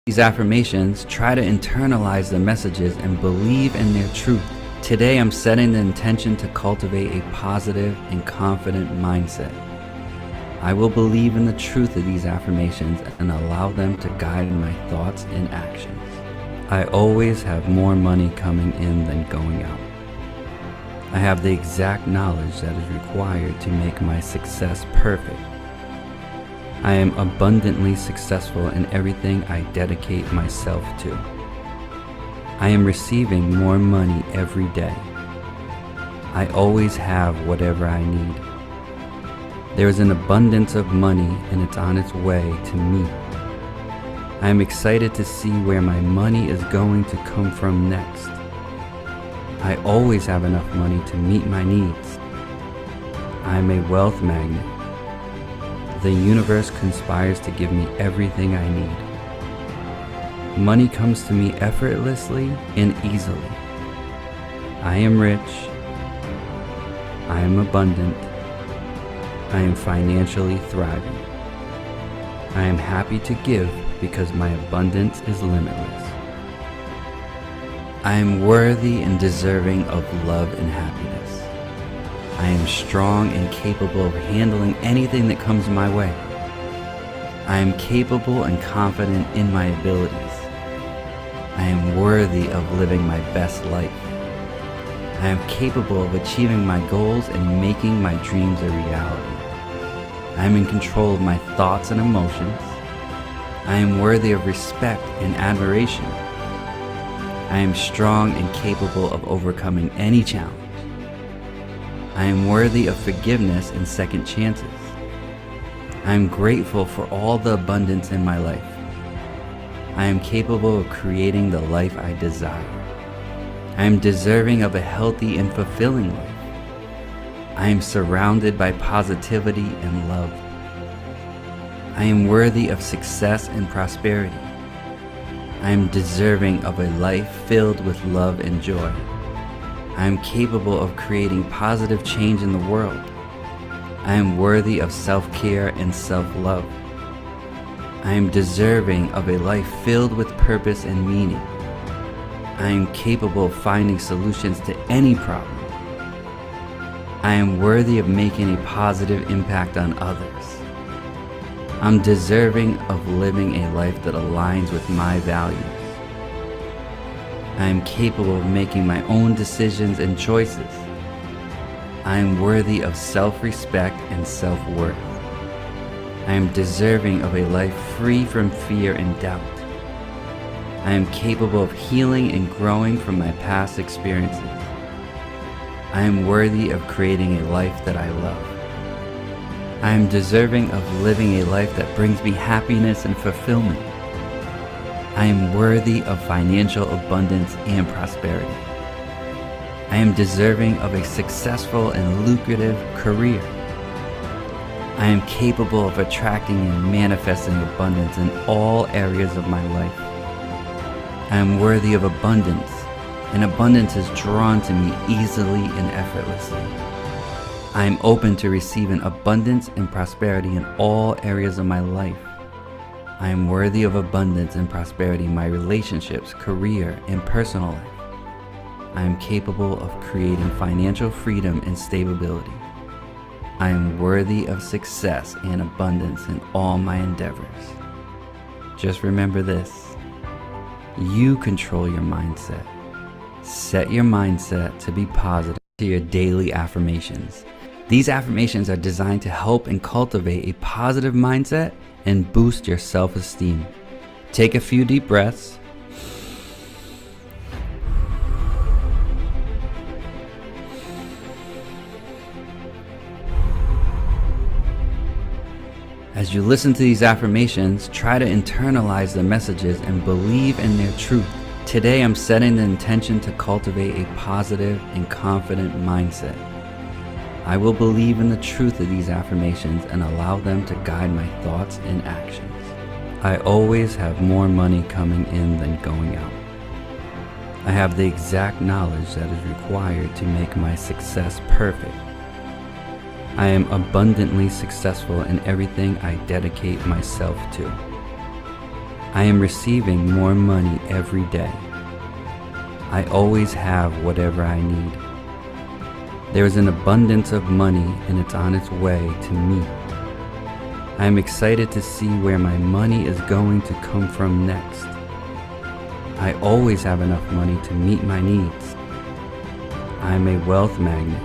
These affirmations, try to internalize the messages and believe in their truth. Today I'm setting the intention to cultivate a positive and confident mindset. I will believe in the truth of these affirmations and allow them to guide my thoughts and actions. I always have more money coming in than going out. I have the exact knowledge that is required to make my success perfect. I am abundantly successful in everything I dedicate myself to. I am receiving more money every day. I always have whatever I need. There is an abundance of money and it's on its way to me. I am excited to see where my money is going to come from next. I always have enough money to meet my needs. I am a wealth magnet. The universe conspires to give me everything I need. Money comes to me effortlessly and easily. I am rich. I am abundant. I am financially thriving. I am happy to give because my abundance is limitless. I am worthy and deserving of love and happiness. I am strong and capable of handling anything that comes my way. I am capable and confident in my abilities. I am worthy of living my best life. I am capable of achieving my goals and making my dreams a reality. I am in control of my thoughts and emotions. I am worthy of respect and admiration. I am strong and capable of overcoming any challenge. I am worthy of forgiveness and second chances. I am grateful for all the abundance in my life. I am capable of creating the life I desire. I am deserving of a healthy and fulfilling life. I am surrounded by positivity and love. I am worthy of success and prosperity. I am deserving of a life filled with love and joy. I am capable of creating positive change in the world. I am worthy of self-care and self-love. I am deserving of a life filled with purpose and meaning. I am capable of finding solutions to any problem. I am worthy of making a positive impact on others. I'm deserving of living a life that aligns with my values. I am capable of making my own decisions and choices. I am worthy of self-respect and self-worth. I am deserving of a life free from fear and doubt. I am capable of healing and growing from my past experiences. I am worthy of creating a life that I love. I am deserving of living a life that brings me happiness and fulfillment. I am worthy of financial abundance and prosperity. I am deserving of a successful and lucrative career. I am capable of attracting and manifesting abundance in all areas of my life. I am worthy of abundance, and abundance is drawn to me easily and effortlessly. I am open to receiving abundance and prosperity in all areas of my life. I am worthy of abundance and prosperity in my relationships, career, and personal life. I am capable of creating financial freedom and stability. I am worthy of success and abundance in all my endeavors. Just remember this: you control your mindset. Set your mindset to be positive to your daily affirmations. These affirmations are designed to help and cultivate a positive mindset and boost your self-esteem. Take a few deep breaths. As you listen to these affirmations, try to internalize the messages and believe in their truth. Today I'm setting the intention to cultivate a positive and confident mindset. I will believe in the truth of these affirmations and allow them to guide my thoughts and actions. I always have more money coming in than going out. I have the exact knowledge that is required to make my success perfect. I am abundantly successful in everything I dedicate myself to. I am receiving more money every day. I always have whatever I need. There is an abundance of money and it's on its way to me. I am excited to see where my money is going to come from next. I always have enough money to meet my needs. I am a wealth magnet.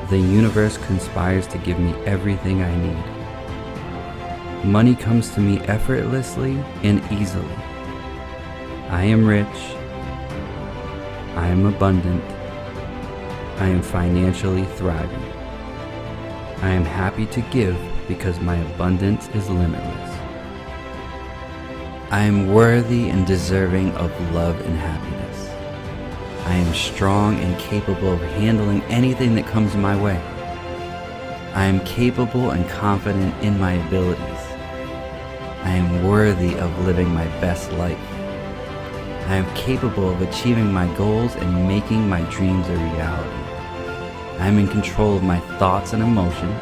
The universe conspires to give me everything I need. Money comes to me effortlessly and easily. I am rich. I am abundant. I am financially thriving. I am happy to give because my abundance is limitless. I am worthy and deserving of love and happiness. I am strong and capable of handling anything that comes my way. I am capable and confident in my abilities. I am worthy of living my best life. I am capable of achieving my goals and making my dreams a reality. I am in control of my thoughts and emotions.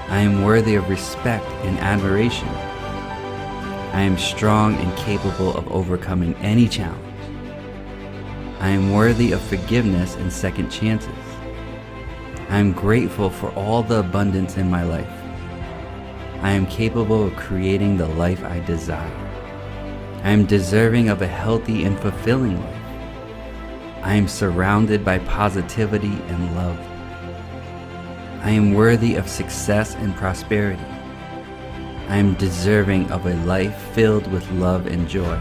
I am worthy of respect and admiration. I am strong and capable of overcoming any challenge. I am worthy of forgiveness and second chances. I am grateful for all the abundance in my life. I am capable of creating the life I desire. I am deserving of a healthy and fulfilling life. I am surrounded by positivity and love. I am worthy of success and prosperity. I am deserving of a life filled with love and joy.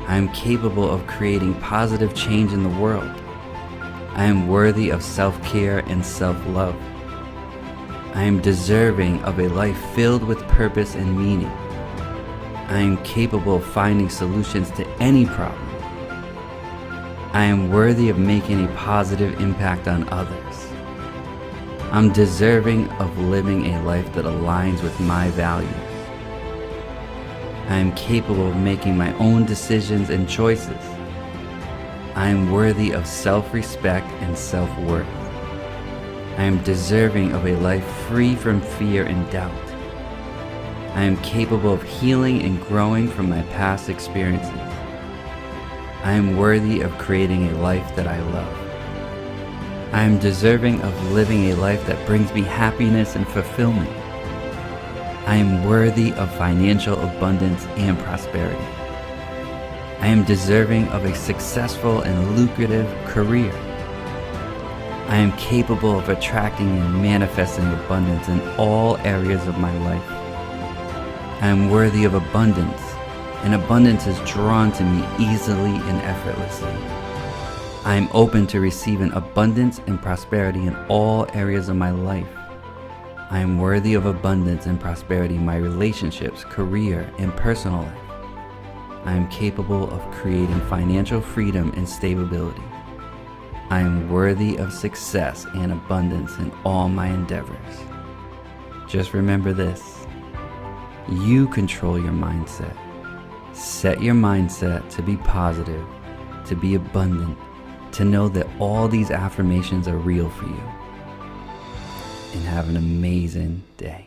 I am capable of creating positive change in the world. I am worthy of self-care and self-love. I am deserving of a life filled with purpose and meaning. I am capable of finding solutions to any problem. I am worthy of making a positive impact on others. I'm deserving of living a life that aligns with my values. I am capable of making my own decisions and choices. I am worthy of self-respect and self-worth. I am deserving of a life free from fear and doubt. I am capable of healing and growing from my past experiences. I am worthy of creating a life that I love. I am deserving of living a life that brings me happiness and fulfillment. I am worthy of financial abundance and prosperity. I am deserving of a successful and lucrative career. I am capable of attracting and manifesting abundance in all areas of my life. I am worthy of abundance, and abundance is drawn to me easily and effortlessly. I am open to receiving abundance and prosperity in all areas of my life. I am worthy of abundance and prosperity in my relationships, career, and personal life. I am capable of creating financial freedom and stability. I am worthy of success and abundance in all my endeavors. Just remember this: you control your mindset. Set your mindset to be positive, to be abundant, to know that all these affirmations are real for you. And have an amazing day.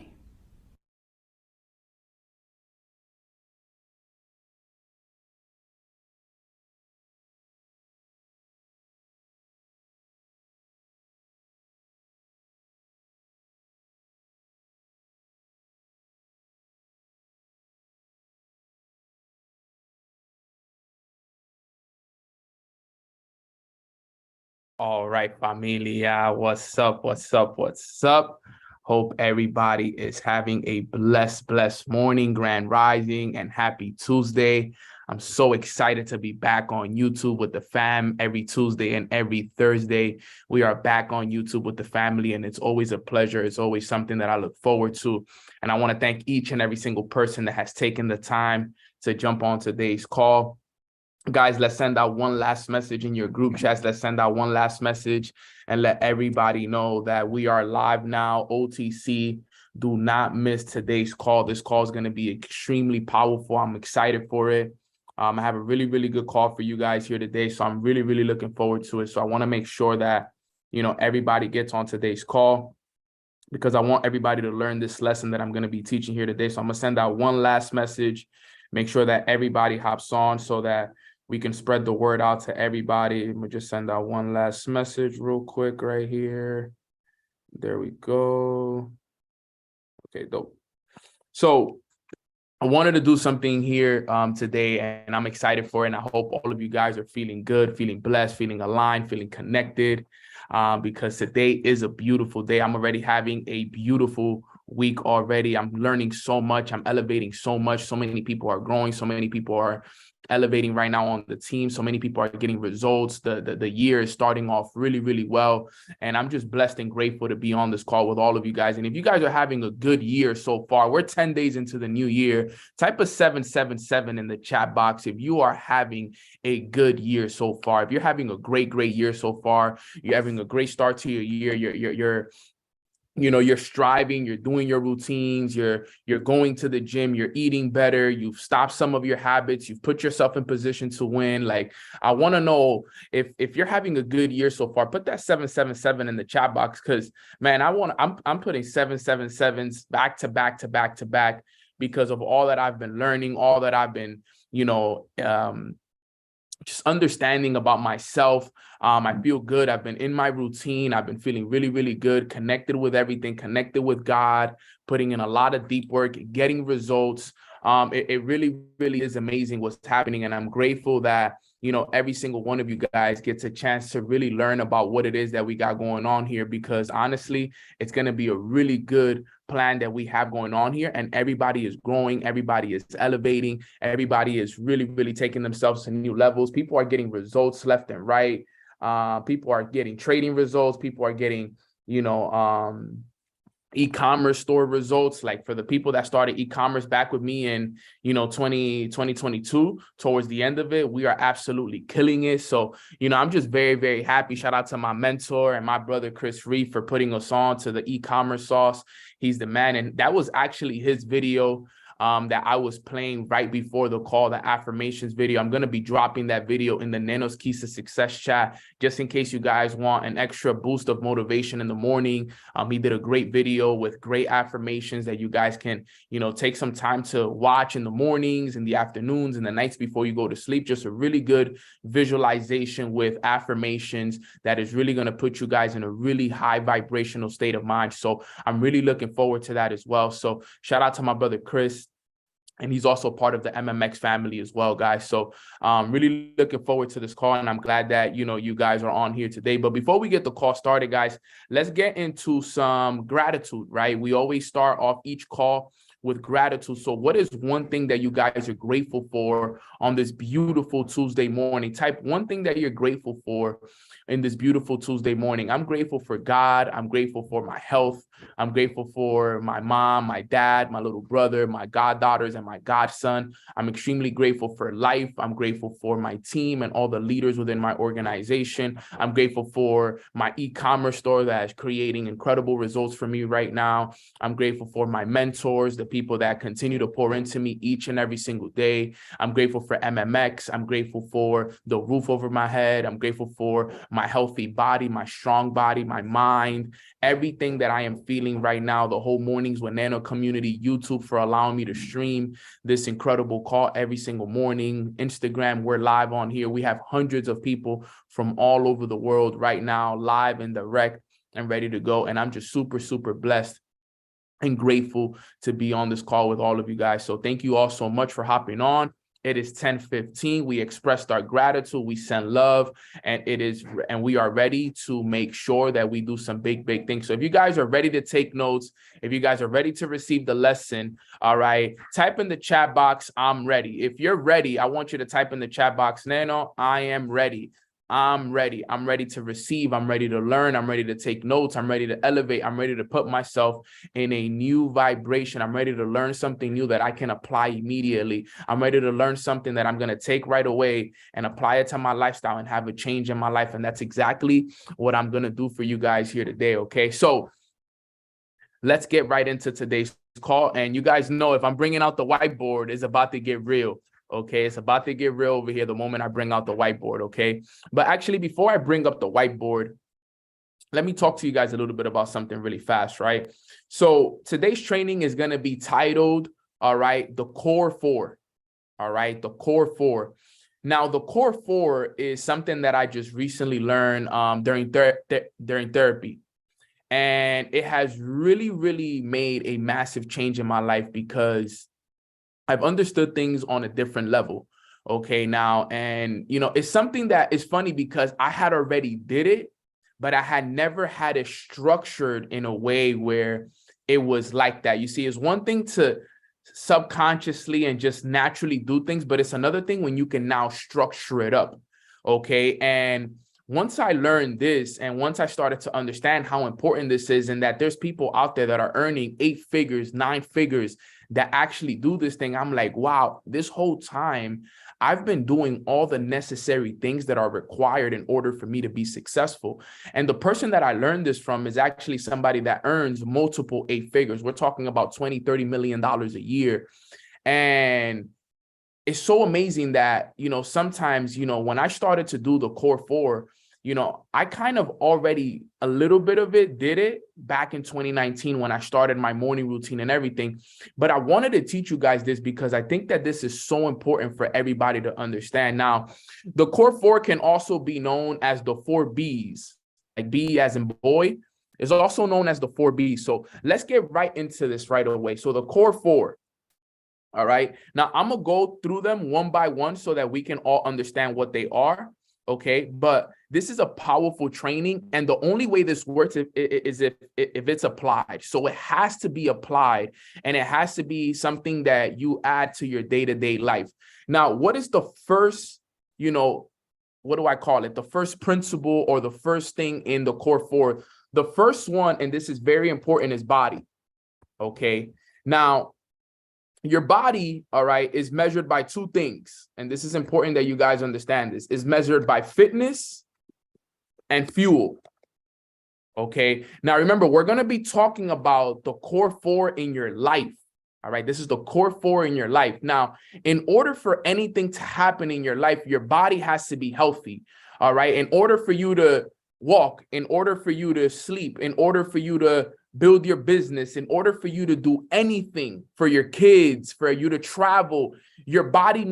All right, familia. What's up? What's up? What's up? Hope everybody is having a blessed morning, grand rising, and happy Tuesday. I'm so excited to be back on YouTube with the fam every Tuesday and every Thursday. We are back on YouTube with the family, and it's always a pleasure. It's always something that I look forward to. And I want to thank each and every single person that has taken the time to jump on today's call. Guys, let's send out one last message in your group chats. Let's send out one last message and let everybody know that we are live now. OTC, do not miss today's call. This call is going to be extremely powerful. I'm excited for it. I have a really good call for you guys here today. So I'm really looking forward to it. So I want to make sure that, everybody gets on today's call. because I want everybody to learn this lesson that I'm going to be teaching here today. So I'm going to send out one last message, make sure that everybody hops on so that we can spread the word out to everybody. I'm going to just send out one last message real quick right here. There we go. Okay, dope. So I wanted to do something here today, and I'm excited for it. And I hope all of you guys are feeling good, feeling blessed, feeling aligned, feeling connected, because today is a beautiful day. I'm already having a beautiful week already. I'm learning so much. I'm elevating so much. So many people are growing. So many people are elevating right now on the team. So many people are getting results. The year is starting off really, really well. And I'm just blessed and grateful to be on this call with all of you guys. And if you guys are having a good year so far, we're 10 days into the new year. Type a 777 in the chat box if you are having a good year so far. If you're having a great year so far, you're having a great start to your year, you're striving, you're doing your routines, you're going to the gym, you're eating better, you've stopped some of your habits, you've put yourself in position to win. Like, I want to know if you're having a good year so far. Put that 777 in the chat box, because man, I'm putting 777s back to back to back to back because of all that I've been learning, all that I've been, just understanding about myself. I feel good. I've been in my routine. I've been feeling really, really good, connected with everything, connected with God, putting in a lot of deep work, getting results. It really, really is amazing what's happening. And I'm grateful that, every single one of you guys gets a chance to really learn about what it is that we got going on here, because honestly, it's going to be a really good plan that we have going on here, and everybody is growing, everybody is elevating, everybody is really, really taking themselves to new levels. People are getting results left and right. People are getting trading results. People are getting, e-commerce store results. Like, for the people that started e-commerce back with me in 2022, towards the end of it, we are absolutely killing it. So I'm just very, very happy. Shout out to my mentor and my brother Chris Reef for putting us on to the e-commerce sauce. He's the man, and that was actually his video that I was playing right before the call, the affirmations video. I'm going to be dropping that video in the Nanos Keys to Success chat, just in case you guys want an extra boost of motivation in the morning. He did a great video with great affirmations that you guys can, take some time to watch in the mornings, in the afternoons, and the nights before you go to sleep. Just a really good visualization with affirmations that is really going to put you guys in a really high vibrational state of mind. So I'm really looking forward to that as well. So shout out to my brother Chris. And he's also part of the MMX family as well, guys. So really looking forward to this call, and I'm glad that, you guys are on here today. But before we get the call started, guys, let's get into some gratitude, right? We always start off each call with gratitude. So what is one thing that you guys are grateful for on this beautiful Tuesday morning? Type one thing that you're grateful for in this beautiful Tuesday morning. I'm grateful for God. I'm grateful for my health. I'm grateful for my mom, my dad, my little brother, my goddaughters, and my godson. I'm extremely grateful for life. I'm grateful for my team and all the leaders within my organization. I'm grateful for my e-commerce store that is creating incredible results for me right now. I'm grateful for my mentors, the people that continue to pour into me each and every single day. I'm grateful for MMX. I'm grateful for the roof over my head. I'm grateful for my healthy body, my strong body, my mind, everything that I am feeling right now. The whole Mornings with Nano community, YouTube for allowing me to stream this incredible call every single morning. Instagram, we're live on here. We have hundreds of people from all over the world right now, live and direct and ready to go. And I'm just super, super blessed and grateful to be on this call with all of you guys. So thank you all so much for hopping on. It is 10:15. We expressed our gratitude. We sent love, and we are ready to make sure that we do some big, big things. So if you guys are ready to take notes, if you guys are ready to receive the lesson, all right, type in the chat box, I'm ready. If you're ready, I want you to type in the chat box, Nano, I am ready. I'm ready. I'm ready to receive. I'm ready to learn. I'm ready to take notes. I'm ready to elevate. I'm ready to put myself in a new vibration. I'm ready to learn something new that I can apply immediately. I'm ready to learn something that I'm going to take right away and apply it to my lifestyle and have a change in my life. And that's exactly what I'm going to do for you guys here today. Okay. So let's get right into today's call. And you guys know, if I'm bringing out the whiteboard, it's about to get real. Okay, it's about to get real over here the moment I bring out the whiteboard, okay? But actually, before I bring up the whiteboard, let me talk to you guys a little bit about something really fast, right? So today's training is going to be titled, all right, the core four. All right, the core four. Now, the core four is something that I just recently learned during therapy. And it has really, really made a massive change in my life because I've understood things on a different level. Okay, now, and it's something that is funny because I had already did it, but I had never had it structured in a way where it was like that. You see, it's one thing to subconsciously and just naturally do things, but it's another thing when you can now structure it up. Okay, and once I learned this, and once I started to understand how important this is, and that there's people out there that are earning 8 figures, 9 figures that actually do this thing, I'm like, wow, this whole time I've been doing all the necessary things that are required in order for me to be successful. And the person that I learned this from is actually somebody that earns multiple 8 figures. We're talking about $20-30 million a year. And it's so amazing that, sometimes, when I started to do the core four, I kind of already a little bit of it did it back in 2019 when I started my morning routine and everything. But I wanted to teach you guys this because I think that this is so important for everybody to understand. Now, the core four can also be known as the 4 B's, like B as in boy, is also known as the 4 B's. So let's get right into this right away. So the core four. All right. Now I'm going to go through them one by one so that we can all understand what they are. Okay. But this is a powerful training. And the only way this works is if it's applied. So it has to be applied, and it has to be something that you add to your day-to-day life. Now, what is the first, what do I call it? The first principle or the first thing in the core four? The first one, and this is very important, is body. Okay. Now, your body, all right, is measured by 2 things. And this is important that you guys understand this. Is measured by fitness and fuel. Okay. Now, remember, we're going to be talking about the core 4 in your life. All right. This is the core 4 in your life. Now, in order for anything to happen in your life, your body has to be healthy. All right. In order for you to walk, in order for you to sleep, in order for you to build your business, in order for you to do anything for your kids, for you to travel, your body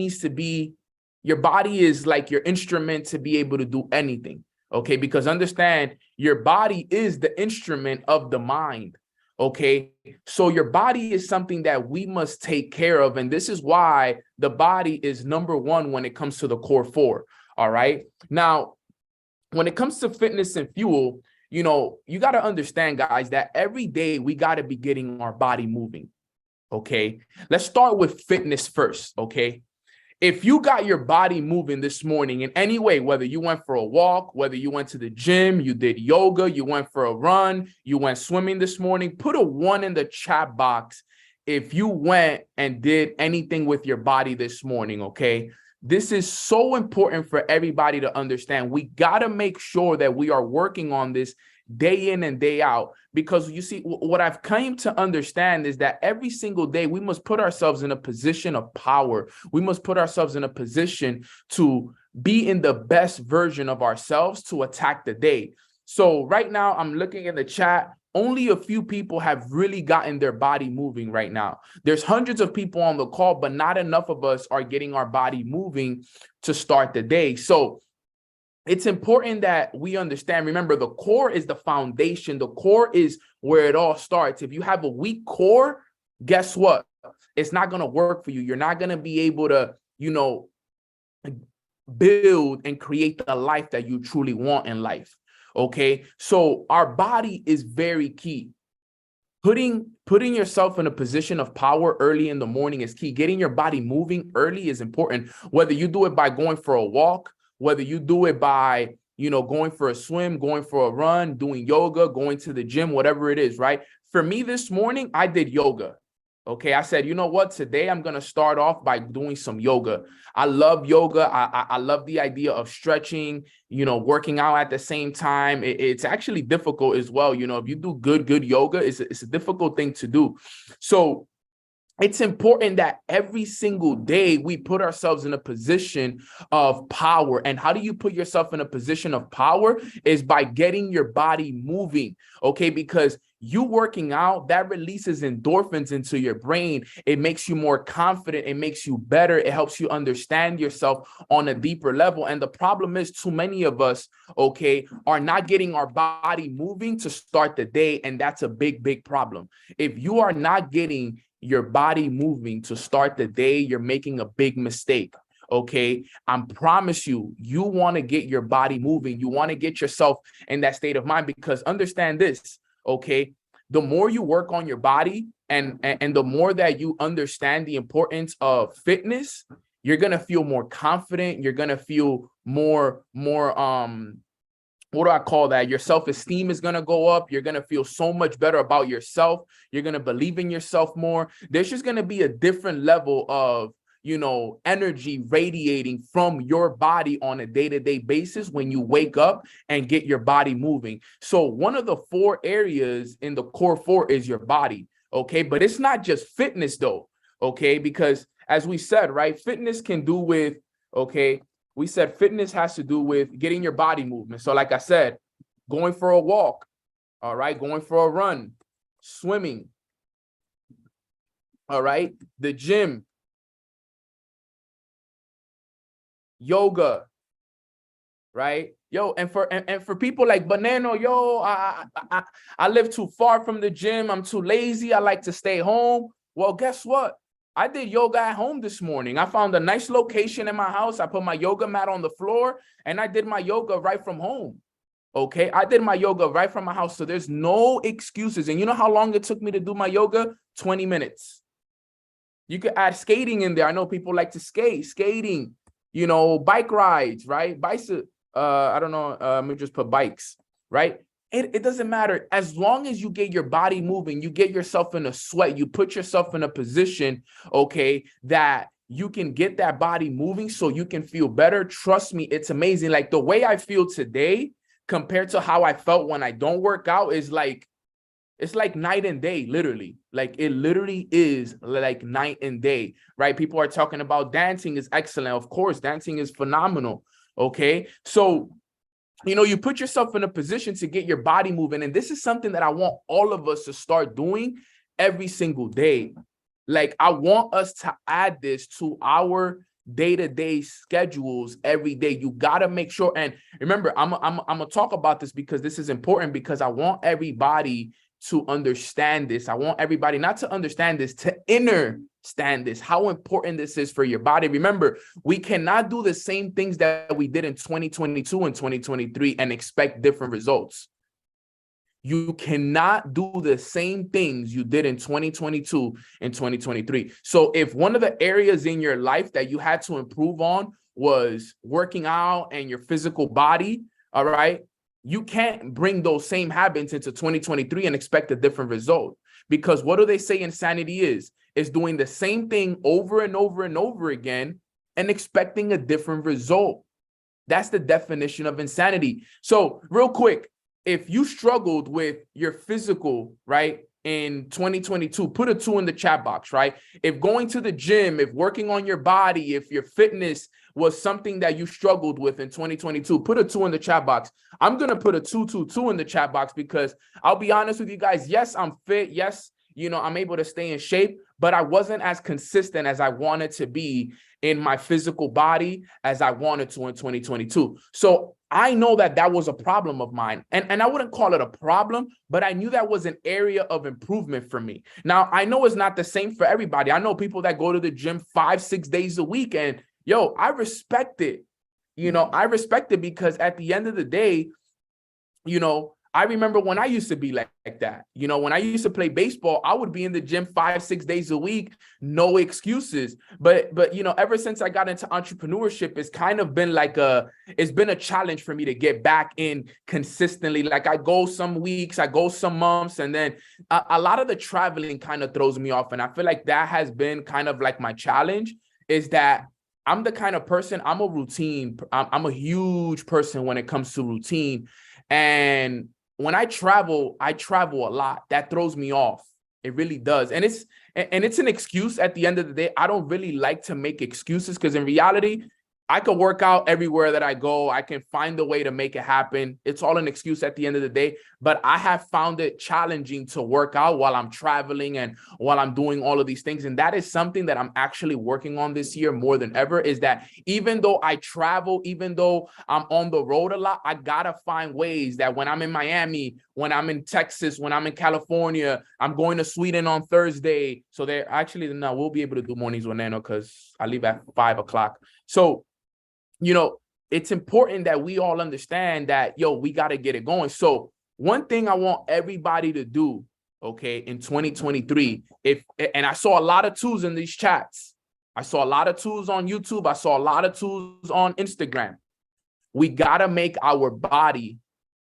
is like your instrument to be able to do anything. Okay. Because understand, your body is the instrument of the mind. Okay. So your body is something that we must take care of. And this is why the body is number 1 when it comes to the core 4. All right. Now, when it comes to fitness and fuel, you got to understand, guys, that every day we got to be getting our body moving. Okay. Let's start with fitness first. Okay. If you got your body moving this morning in any way, whether you went for a walk, whether you went to the gym, you did yoga, you went for a run, you went swimming this morning, put a 1 in the chat box if you went and did anything with your body this morning. Okay. This is so important for everybody to understand. We got to make sure that we are working on this day in and day out, because you see, what I've come to understand is that every single day we must put ourselves in a position of power. We must put ourselves in a position to be in the best version of ourselves to attack the day. So right now I'm looking in the chat. Only a few people have really gotten their body moving right now. There's hundreds of people on the call, but not enough of us are getting our body moving to start the day. So it's important that we understand. Remember, the core is the foundation. The core is where it all starts. If you have a weak core, guess what? It's not going to work for you. You're not going to be able to, build and create the life that you truly want in life. Okay, so our body is very key. Putting yourself in a position of power early in the morning is key. Getting your body moving early is important. Whether you do it by going for a walk, whether you do it by, going for a swim, going for a run, doing yoga, going to the gym, whatever it is, right? For me this morning, I did yoga. Okay, I said, you know what? Today I'm going to start off by doing some yoga. I love yoga. I love the idea of stretching, working out at the same time. It's actually difficult as well. If you do good yoga, it's a difficult thing to do. So it's important that every single day we put ourselves in a position of power. And how do you put yourself in a position of power? Is by getting your body moving, okay? Because you working out, that releases endorphins into your brain. It makes you more confident. It makes you better. It helps you understand yourself on a deeper level. And the problem is too many of us, okay, are not getting our body moving to start the day. And that's a big, big problem. If you are not getting your body moving to start the day, you're making a big mistake. Okay, I promise you, you want to get your body moving. You want to get yourself in that state of mind, because understand this, okay, the more you work on your body and the more that you understand the importance of fitness, you're gonna feel more confident. You're gonna feel more what do I call that? Your self-esteem is going to go up. You're going to feel so much better about yourself. You're going to believe in yourself more. There's just going to be a different level of, energy radiating from your body on a day-to-day basis when you wake up and get your body moving. So one of the 4 areas in the core 4 is your body. Okay. But it's not just fitness though. Okay. Because as we said, right, fitness can do with, okay, we said fitness has to do with getting your body movement. So like I said, going for a walk, all right, going for a run, swimming, all right, the gym, yoga, right? Yo, and for people like Banano, I live too far from the gym. I'm too lazy. I like to stay home. Well, guess what? I did yoga at home this morning. I found a nice location in my house. I put my yoga mat on the floor and I did my yoga right from home. Okay, I did my yoga right from my house. So there's no excuses. And you know how long it took me to do my yoga? 20 minutes. You could add skating in there. I know people like to skating, bike rides, right? Bicycle. I don't know. Let me just put bikes, right? It doesn't matter. As long as you get your body moving, you get yourself in a sweat, you put yourself in a position, okay, that you can get that body moving so you can feel better. Trust me, it's amazing. Like the way I feel today compared to how I felt when I don't work out is like, it's like night and day, literally. Like it literally is like night and day, right? People are talking about dancing is excellent. Of course, dancing is phenomenal. Okay. So you put yourself in a position to get your body moving. And this is something that I want all of us to start doing every single day. Like I want us to add this to our day-to-day schedules every day. You got to make sure. And remember, I'm gonna talk about this because this is important, because I want everybody to understand this. I want everybody not to understand this, to understand this, how important this is for your body. Remember, we cannot do the same things that we did in 2022 and 2023 and expect different results. You cannot do the same things you did in 2022 and 2023. So if one of the areas in your life that you had to improve on was working out and your physical body, all right, you can't bring those same habits into 2023 and expect a different result. Because what do they say insanity is doing the same thing over and over and over again and expecting a different result. That's the definition of insanity. So real quick, if you struggled with your physical, right, in 2022, put a 2 in the chat box, right? If going to the gym, if working on your body, if your fitness was something that you struggled with in 2022, put a 2 in the chat box. I'm going to put a 2 in the chat box because I'll be honest with you guys. Yes, I'm fit. Yes, I'm able to stay in shape, but I wasn't as consistent as I wanted to be in my physical body as I wanted to in 2022. So I know that was a problem of mine. And I wouldn't call it a problem, but I knew that was an area of improvement for me. Now, I know it's not the same for everybody. I know people that go to the gym 5-6 days a week, and I respect it. I respect it because at the end of the day, I remember when I used to be like that. When I used to play baseball, I would be in the gym 5-6 days a week, no excuses. But ever since I got into entrepreneurship, it's kind of been it's been a challenge for me to get back in consistently. Like I go some weeks, I go some months, and then a lot of the traveling kind of throws me off. And I feel like that has been kind of like my challenge, is that I'm the kind of person, I'm a huge person when it comes to routine. And when I travel a lot. That throws me off. It really does. And and it's an excuse at the end of the day. I don't really like to make excuses because in reality, I could work out everywhere that I go. I can find a way to make it happen. It's all an excuse at the end of the day. But I have found it challenging to work out while I'm traveling and while I'm doing all of these things. And that is something that I'm actually working on this year more than ever, is that even though I travel, even though I'm on the road a lot, I gotta find ways that when I'm in Miami, when I'm in Texas, when I'm in California, I'm going to Sweden on Thursday. So they're actually, no, we'll be able to do mornings with Nano because I leave at 5 o'clock. So it's important that we all understand that, we got to get it going. So one thing I want everybody to do, okay, in 2023, and I saw a lot of tools in these chats. I saw a lot of tools on YouTube. I saw a lot of tools on Instagram. We got to make our body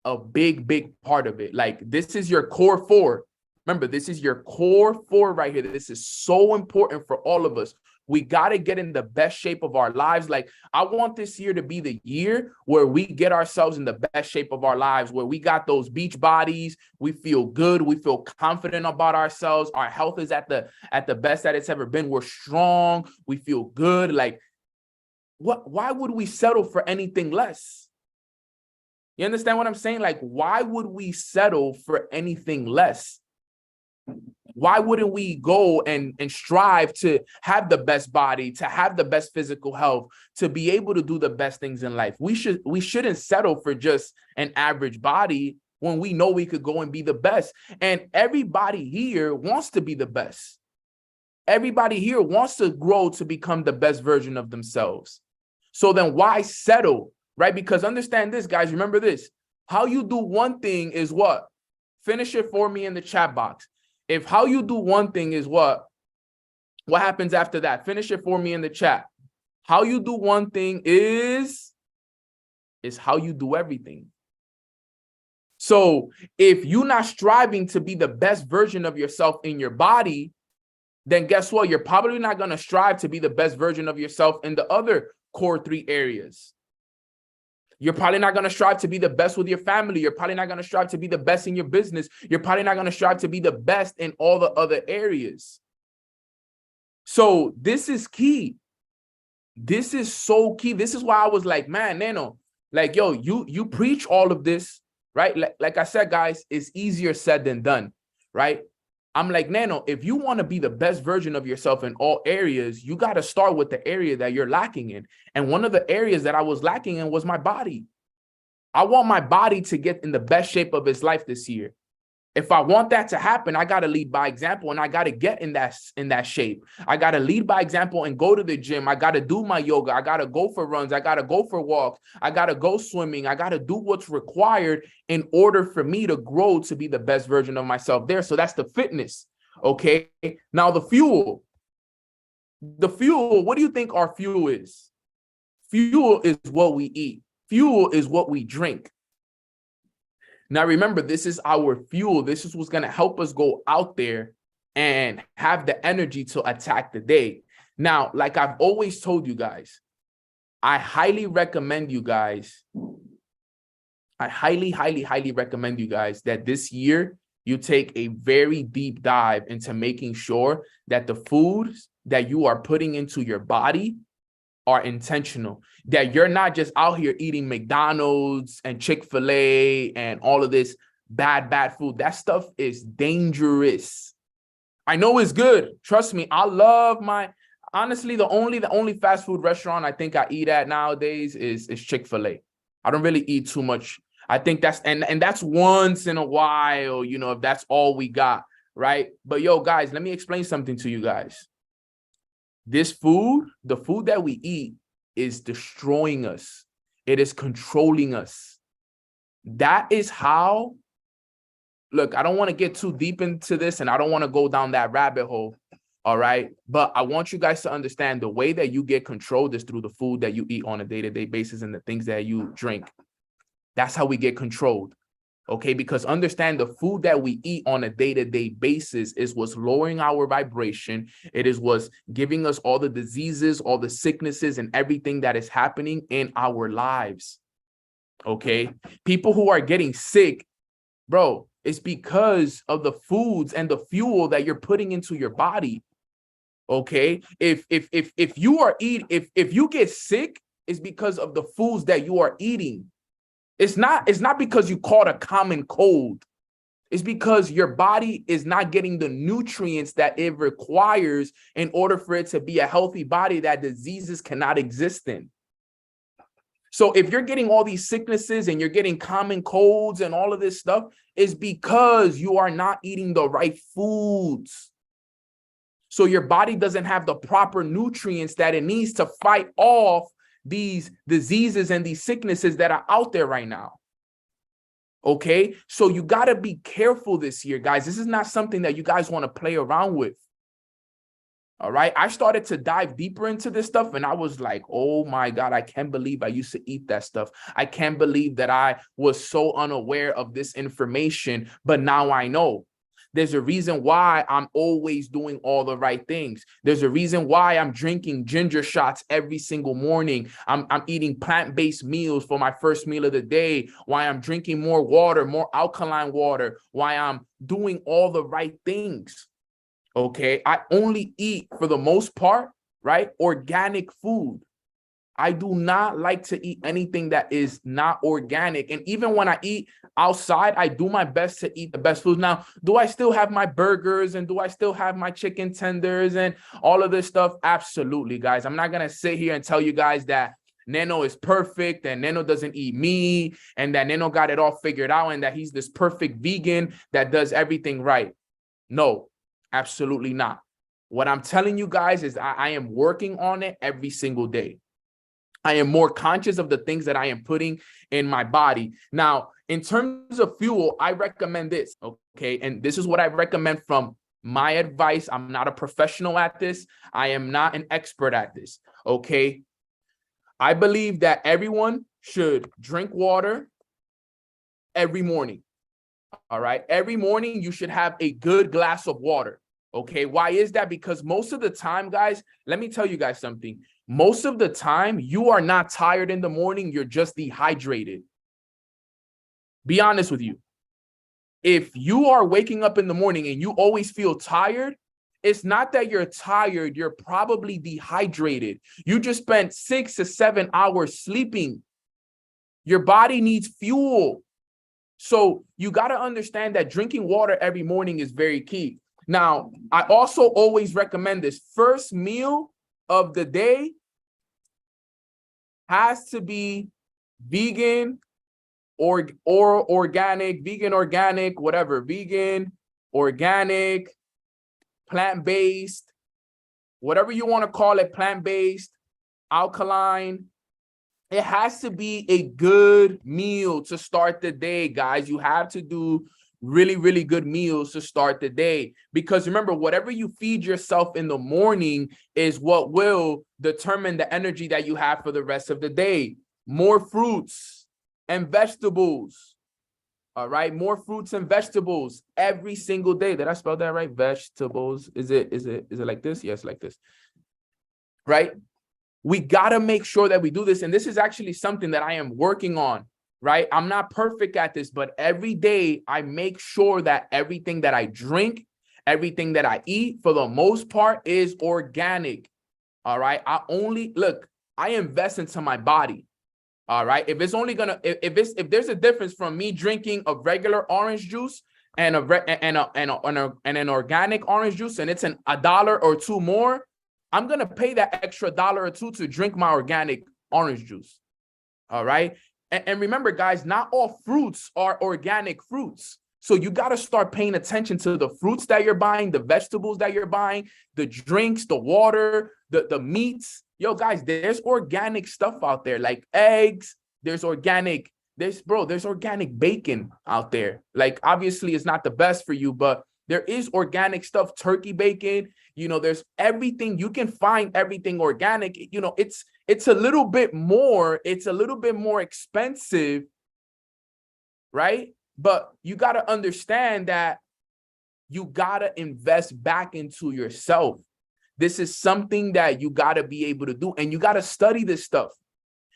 a big, big part of it. Like, this is your core 4. Remember, this is your core 4 right here. This is so important for all of us. We got to get in the best shape of our lives. Like, I want this year to be the year where we get ourselves in the best shape of our lives, where we got those beach bodies. We feel good. We feel confident about ourselves. Our health is at the best that it's ever been. We're strong. We feel good. Like, why would we settle for anything less? You understand what I'm saying? Like, why would we settle for anything less? Why wouldn't we go and strive to have the best body, to have the best physical health, to be able to do the best things in life? We shouldn't settle for just an average body when we know we could go and be the best. And everybody here wants to be the best. Everybody here wants to grow to become the best version of themselves. So then why settle, right? Because understand this, guys, remember this. How you do one thing is what? Finish it for me in the chat box. If how you do one thing is what happens after that? Finish it for me in the chat. How you do one thing is how you do everything. So if you're not striving to be the best version of yourself in your body, then guess what? You're probably not going to strive to be the best version of yourself in the other core 3 areas. You're probably not going to strive to be the best with your family. You're probably not going to strive to be the best in your business. You're probably not going to strive to be the best in all the other areas. So this is key. This is so key. This is why I was like, man, Nano, like, you preach all of this, right? Like I said, guys, it's easier said than done, right? I'm like, Nano, if you want to be the best version of yourself in all areas, you got to start with the area that you're lacking in. And one of the areas that I was lacking in was my body. I want my body to get in the best shape of its life this year. If I want that to happen, I got to lead by example, and I got to get in that shape. I got to lead by example and go to the gym. I got to do my yoga. I got to go for runs. I got to go for walks. I got to go swimming. I got to do what's required in order for me to grow to be the best version of myself there. So that's the fitness. Okay. Now the fuel, what do you think our fuel is? Fuel is what we eat. Fuel is what we drink. Now, remember, this is our fuel. This is what's going to help us go out there and have the energy to attack the day. Now, like I've always told you guys, I highly recommend you guys. I highly, highly, highly recommend you guys that this year you take a very deep dive into making sure that the foods that you are putting into your body are intentional, that you're not just out here eating McDonald's and Chick-fil-A and all of this bad food. That stuff is dangerous. I know it's good. Trust me. I love honestly, the only fast food restaurant I think I eat at nowadays is Chick-fil-A. I don't really eat too much. I think that's once in a while, if that's all we got, right? But guys, let me explain something to you guys. This food, the food that we eat, is destroying us. It is controlling us. That is how, look, I don't want to get too deep into this and I don't want to go down that rabbit hole. All right. But I want you guys to understand the way that you get controlled is through the food that you eat on a day-to-day basis and the things that you drink. That's how we get controlled. Okay, because understand the food that we eat on a day-to-day basis is what's lowering our vibration. It is what's giving us all the diseases, all the sicknesses, and everything that is happening in our lives. Okay, people who are getting sick, bro, It's because of the foods and the fuel that you're putting into your body. Okay. If you are eating, if you get sick, it's because of the foods that you are eating. It's not because you caught a common cold. It's because your body is not getting the nutrients that it requires in order for it to be a healthy body that diseases cannot exist in. So if you're getting all these sicknesses and you're getting common colds and all of this stuff, it's because you are not eating the right foods. So your body doesn't have the proper nutrients that it needs to fight off these diseases and these sicknesses that are out there right now. Okay, so you got to be careful this year, guys. This is not something that you guys want to play around with. All right, I started to dive deeper into this stuff and I was like, oh my God, I can't believe I used to eat that stuff. I can't believe that I was so unaware of this information, but now I know. There's a reason why I'm always doing all the right things. There's a reason why I'm drinking ginger shots every single morning. I'm eating plant-based meals for my first meal of the day, why I'm drinking more water, more alkaline water, why I'm doing all the right things. Okay, I only eat, for the most part, right, organic food. I do not like to eat anything that is not organic. And even when I eat outside, I do my best to eat the best food. Now, do I still have my burgers and do I still have my chicken tenders and all of this stuff? Absolutely, guys. I'm not going to sit here and tell you guys that Neno is perfect and Neno doesn't eat meat and that Neno got it all figured out and that he's this perfect vegan that does everything right. No, absolutely not. What I'm telling you guys is I am working on it every single day. I am more conscious of the things that I am putting in my body. Now, in terms of fuel, I recommend this, okay? And this is what I recommend from my advice. I'm not a professional at this. I am not an expert at this, okay? I believe that everyone should drink water every morning, all right? Every morning, you should have a good glass of water, okay? Why is that? Because most of the time, guys, let me tell you guys something. Most of the time, you are not tired in the morning. You're just dehydrated. Be honest with you. If you are waking up in the morning and you always feel tired, it's not that you're tired. You're probably dehydrated. You just spent 6 to 7 hours sleeping. Your body needs fuel. So you got to understand that drinking water every morning is very key. Now, I also always recommend this. First meal of the day has to be vegan or organic, vegan, organic, whatever, vegan, organic, plant-based, whatever you want to call it, plant-based, alkaline. It has to be a good meal to start the day, guys. You have to do really, really good meals to start the day. Because remember, whatever you feed yourself in the morning is what will determine the energy that you have for the rest of the day. More fruits and vegetables. All right, more fruits and vegetables every single day. Did I spell that right? Vegetables. Is it like this? Yes, like this. Right? We got to make sure that we do this. And this is actually something that I am working on. Right? I'm not perfect at this, but every day I make sure that everything that I drink, everything that I eat, for the most part, is organic. All right. I invest into my body. All right. If it's only gonna, if there's a difference from me drinking a regular orange juice and an organic orange juice, and it's a dollar or two more, I'm gonna pay that extra dollar or two to drink my organic orange juice. All right. And remember, guys, not all fruits are organic fruits. So you got to start paying attention to the fruits that you're buying, the vegetables that you're buying, the drinks, the water, the meats. Yo, guys, there's organic stuff out there, like eggs. There's organic bacon out there. Like, obviously, it's not the best for you, but there is organic stuff, turkey bacon. You know, there's everything. You can find everything organic. You know, it's a little bit more expensive, right? But you got to understand that you got to invest back into yourself. This is something that you got to be able to do, and you got to study this stuff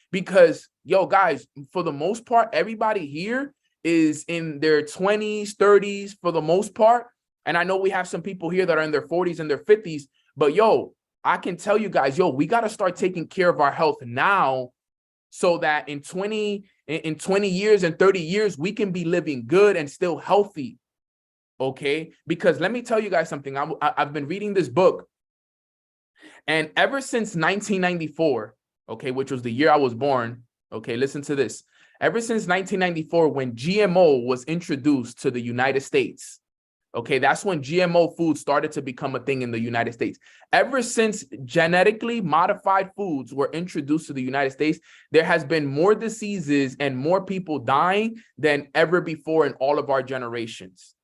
because, yo, guys, for the most part, everybody here is in their 20s, 30s for the most part. And I know we have some people here that are in their 40s and their 50s, but yo, I can tell you guys, yo, we got to start taking care of our health now so that in 20 years and 30 years, we can be living good and still healthy. Okay. Because let me tell you guys something. I've been reading this book, and ever since 1994, okay, which was the year I was born. Okay. Listen to this. Ever since 1994, when GMO was introduced to the United States, okay, that's when GMO food started to become a thing in the United States. Ever since genetically modified foods were introduced to the United States, there has been more diseases and more people dying than ever before in all of our generations.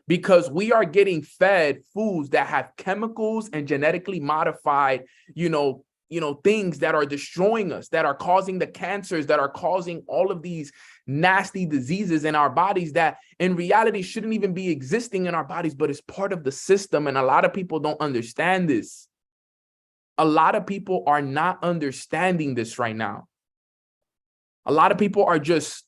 Because we are getting fed foods that have chemicals and genetically modified, things that are destroying us, that are causing the cancers, that are causing all of these nasty diseases in our bodies that in reality shouldn't even be existing in our bodies, but it's part of the system. And a lot of people don't understand this. A lot of people are not understanding this right now. A lot of people are just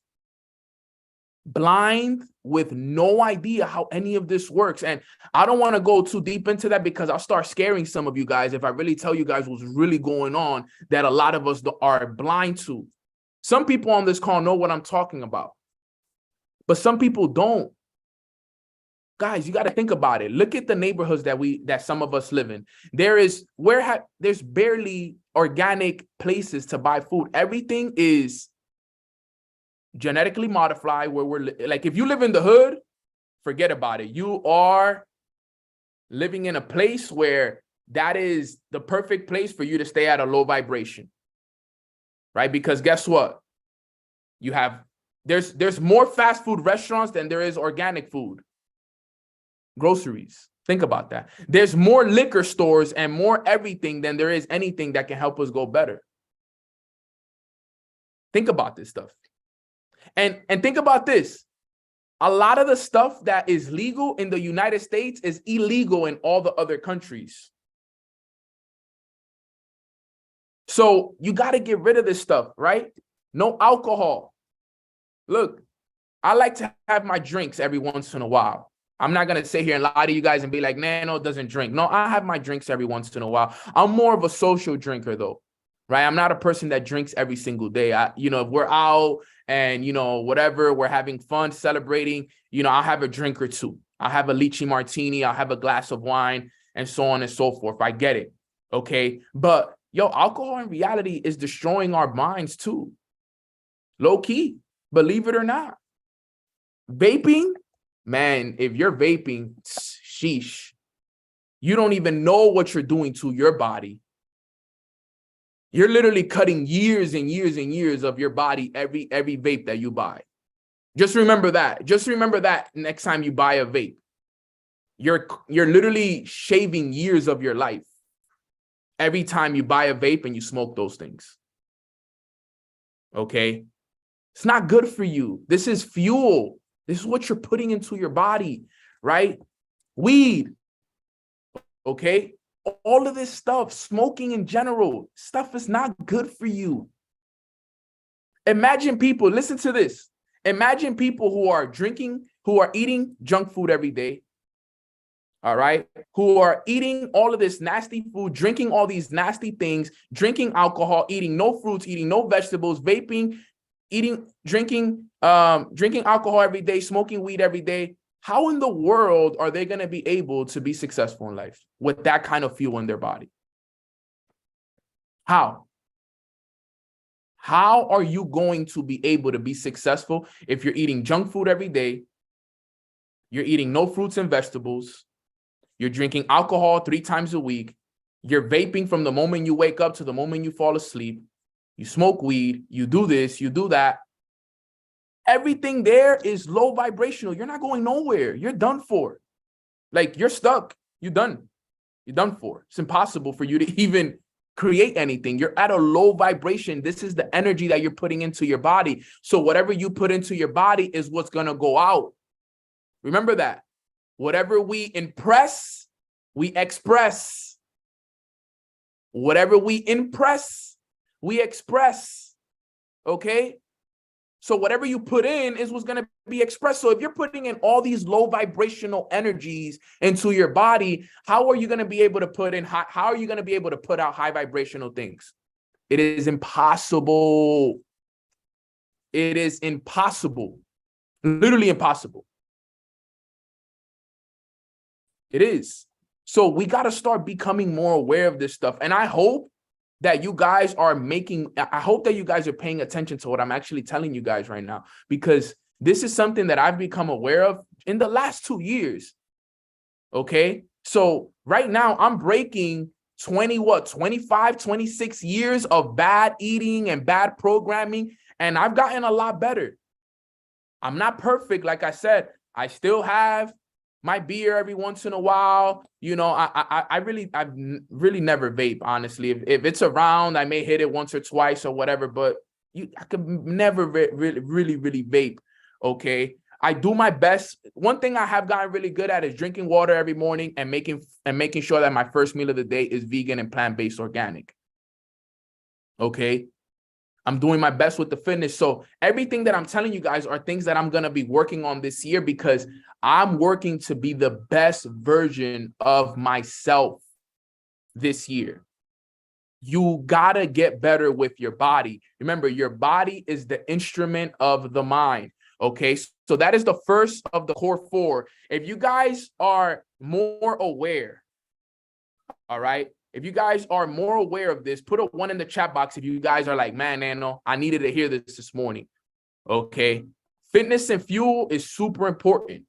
blind with no idea how any of this works. And I don't want to go too deep into that because I'll start scaring some of you guys if I really tell you guys what's really going on that a lot of us are blind to. Some people on this call know what I'm talking about, but some people don't. Guys, you got to think about it. Look at the neighborhoods that some of us live in. There's barely organic places to buy food. Everything is genetically modified, where we're like, if you live in the hood, forget about it. You are living in a place where that is the perfect place for you to stay at a low vibration, right? Because guess what? There's more fast food restaurants than there is organic food. Groceries. Think about that. There's more liquor stores and more everything than there is anything that can help us go better. Think about this stuff. And think about this. A lot of the stuff that is legal in the United States is illegal in all the other countries. So you got to get rid of this stuff, right? No alcohol. Look, I like to have my drinks every once in a while. I'm not going to sit here and lie to you guys and be like, Nano doesn't drink. No, I have my drinks every once in a while. I'm more of a social drinker though, right? I'm not a person that drinks every single day. If we're out and, whatever, we're having fun, celebrating, I'll have a drink or two. I'll have a lychee martini. I'll have a glass of wine and so on and so forth. I get it. Okay. But alcohol in reality is destroying our minds too. Low key, believe it or not. Vaping, man, if you're vaping, sheesh, you don't even know what you're doing to your body. You're literally cutting years and years and years of your body every vape that you buy. Just remember that. Just remember that next time you buy a vape. You're literally shaving years of your life every time you buy a vape and you smoke those things. Okay? It's not good for you. This is fuel. This is what you're putting into your body, right? Weed. Okay? All of this stuff, smoking in general, stuff is not good for you. Imagine people, listen to this. Imagine people who are eating junk food every day. All right. Who are eating all of this nasty food, drinking all these nasty things, drinking alcohol, eating no fruits, eating no vegetables, vaping, drinking alcohol every day, smoking weed every day. How in the world are they going to be able to be successful in life with that kind of fuel in their body? How? How are you going to be able to be successful if you're eating junk food every day? You're eating no fruits and vegetables. You're drinking alcohol 3 times a week. You're vaping from the moment you wake up to the moment you fall asleep. You smoke weed. You do this, you do that. Everything there is low vibrational. You're not going nowhere. You're done for. Like, you're stuck. You're done. You're done for. It's impossible for you to even create anything. You're at a low vibration. This is the energy that you're putting into your body. So whatever you put into your body is what's going to go out. Remember that. Whatever we impress, we express. Whatever we impress, we express. Okay? So whatever you put in is what's going to be expressed. So if you're putting in all these low vibrational energies into your body, how are you going to be able to put in how are you going to be able to put out high vibrational things? It is impossible. It is impossible. Literally impossible. It is. So we got to start becoming more aware of this stuff. And I hope that you guys are paying attention to what I'm actually telling you guys right now, because this is something that I've become aware of in the last 2 years. Okay. So right now I'm breaking 25, 26 years of bad eating and bad programming. And I've gotten a lot better. I'm not perfect. Like I said, I still have my beer every once in a while. You know, I've really never vape, honestly. If it's around, I may hit it once or twice or whatever, but I could never really vape. Okay. I do my best. One thing I have gotten really good at is drinking water every morning and making sure that my first meal of the day is vegan and plant-based organic. Okay. I'm doing my best with the fitness. So everything that I'm telling you guys are things that I'm going to be working on this year, because I'm working to be the best version of myself this year. You got to get better with your body. Remember, your body is the instrument of the mind. Okay. So that is the first of the core 4. If you guys are more aware, all right, if you guys are more aware of this, put a 1 in the chat box if you guys are like, man, Nano, I needed to hear this morning. Okay. Fitness and fuel is super important.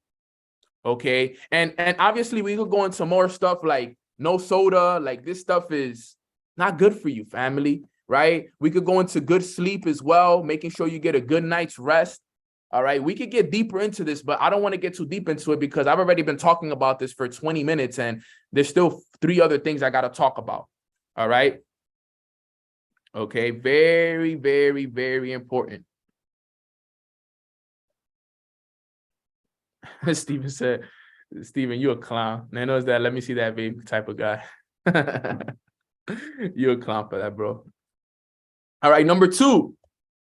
Okay. And obviously we could go into more stuff like no soda. Like, this stuff is not good for you, family, right? We could go into good sleep as well, making sure you get a good night's rest. All right. We could get deeper into this, but I don't want to get too deep into it because I've already been talking about this for 20 minutes and there's still 3 other things I got to talk about. All right. Okay. Very, very, very important. Steven said, Steven, you a clown. Nano's that. Let me see that baby type of guy. You a clown for that, bro. All right. Number 2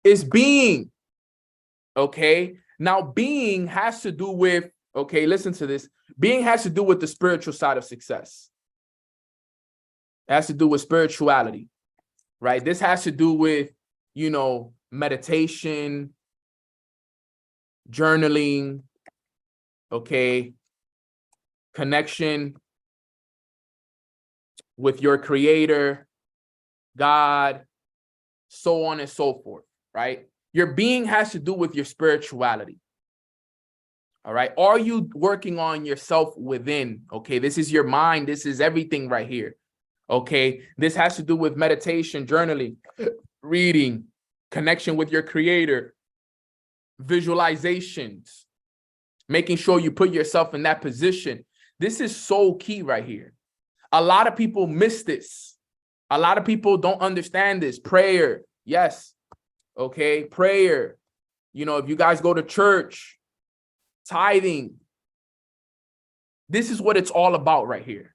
is being. Okay. Now, being has to do with, okay, listen to this. Being has to do with the spiritual side of success. It has to do with spirituality, right? This has to do with, you know, meditation, journaling, okay, connection with your creator, God, so on and so forth, right? Your being has to do with your spirituality. All right. Are you working on yourself within? Okay. This is your mind. This is everything right here. Okay. This has to do with meditation, journaling, reading, connection with your creator, visualizations, making sure you put yourself in that position. This is so key right here. A lot of people miss this. A lot of people don't understand this. Prayer. Yes. Okay. Prayer. You know, if you guys go to church, tithing. This is what it's all about right here.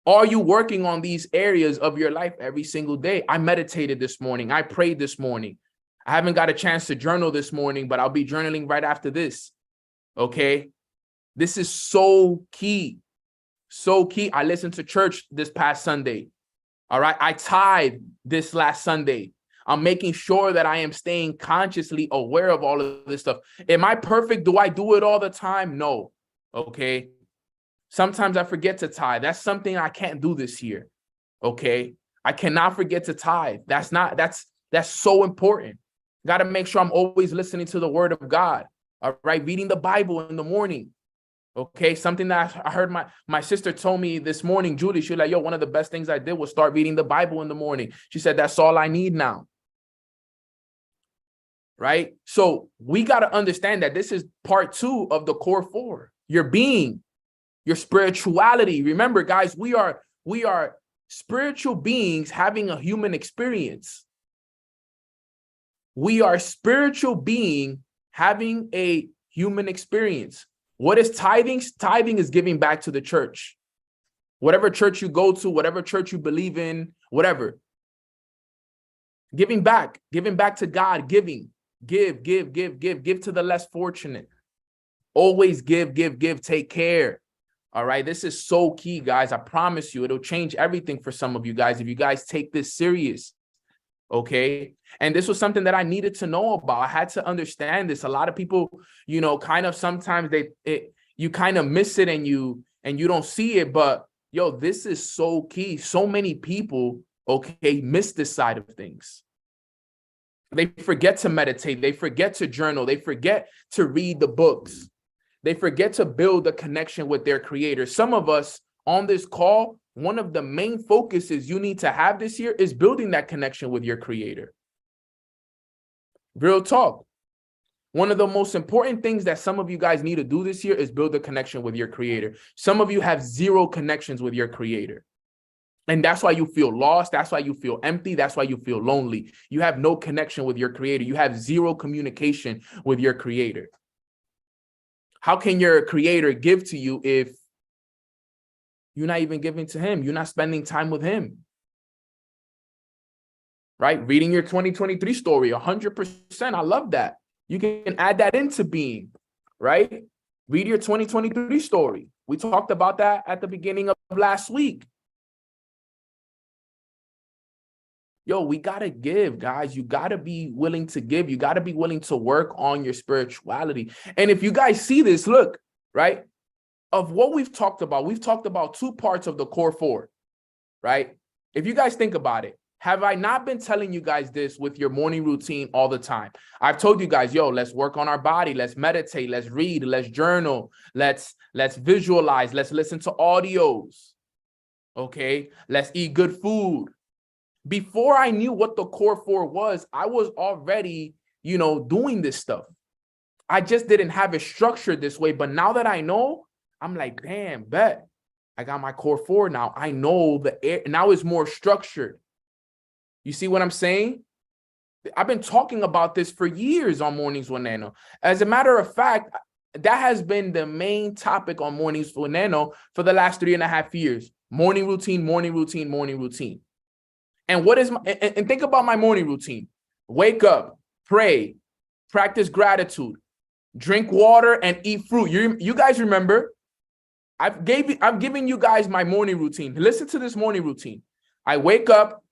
Are you working on these areas of your life every single day? I meditated this morning. I prayed this morning. I haven't got a chance to journal this morning, but I'll be journaling right after this. Okay. This is so key. So key. I listened to church this past Sunday. All right. I tithed this last Sunday. I'm making sure that I am staying consciously aware of all of this stuff. Am I perfect? Do I do it all the time? No. Okay. Sometimes I forget to tithe. That's something I can't do this year. Okay. I cannot forget to tithe. That's so important. Got to make sure I'm always listening to the word of God. All right. Reading the Bible in the morning. Okay. Something that I heard my sister told me this morning, Julie, she was like, yo, one of the best things I did was start reading the Bible in the morning. She said, that's all I need now. Right? So we got to understand that this is part 2 of the core 4. Your being, your spirituality. Remember, guys, we are spiritual beings having a human experience. We are spiritual being having a human experience. What is tithing? Tithing is giving back to the church. Whatever church you go to, whatever church you believe in, whatever. Giving back to God, giving. Give to the less fortunate. Always give, take care. All right. This is so key, guys. I promise you, it'll change everything for some of you guys if you guys take this serious. Okay. And this was something that I needed to know about. I had to understand this. A lot of people, kind of sometimes you kind of miss it and you don't see it. But yo, this is so key. So many people, okay, miss this side of things. They forget to meditate. They forget to journal. They forget to read the books. They forget to build a connection with their creator. Some of us on this call, one of the main focuses you need to have this year is building that connection with your creator. Real talk. One of the most important things that some of you guys need to do this year is build a connection with your creator. Some of you have zero connections with your creator. And that's why you feel lost. That's why you feel empty. That's why you feel lonely. You have no connection with your creator. You have zero communication with your creator. How can your creator give to you if you're not even giving to him? You're not spending time with him. Right? Reading your 2023 story, 100%. I love that. You can add that into being, right? Read your 2023 story. We talked about that at the beginning of last week. Yo, we got to give, guys. You got to be willing to give. You got to be willing to work on your spirituality. And if you guys see this, look, right, of what we've talked about 2 parts of the core 4, right? If you guys think about it, have I not been telling you guys this with your morning routine all the time? I've told you guys, yo, let's work on our body. Let's meditate. Let's read. Let's journal. Let's visualize. Let's listen to audios. Okay. Let's eat good food. Before I knew what the core 4 was, I was already, doing this stuff. I just didn't have it structured this way. But now that I know, I'm like, damn, bet. I got my core 4 now. I know now it's more structured. You see what I'm saying? I've been talking about this for years on Mornings with Nano. As a matter of fact, that has been the main topic on Mornings with Nano for the last 3.5 years. Morning routine, morning routine, morning routine. And and think about my morning routine. Wake up, pray, practice gratitude, drink water, and eat fruit. You guys remember? I've given you guys my morning routine. Listen to this morning routine. I wake up,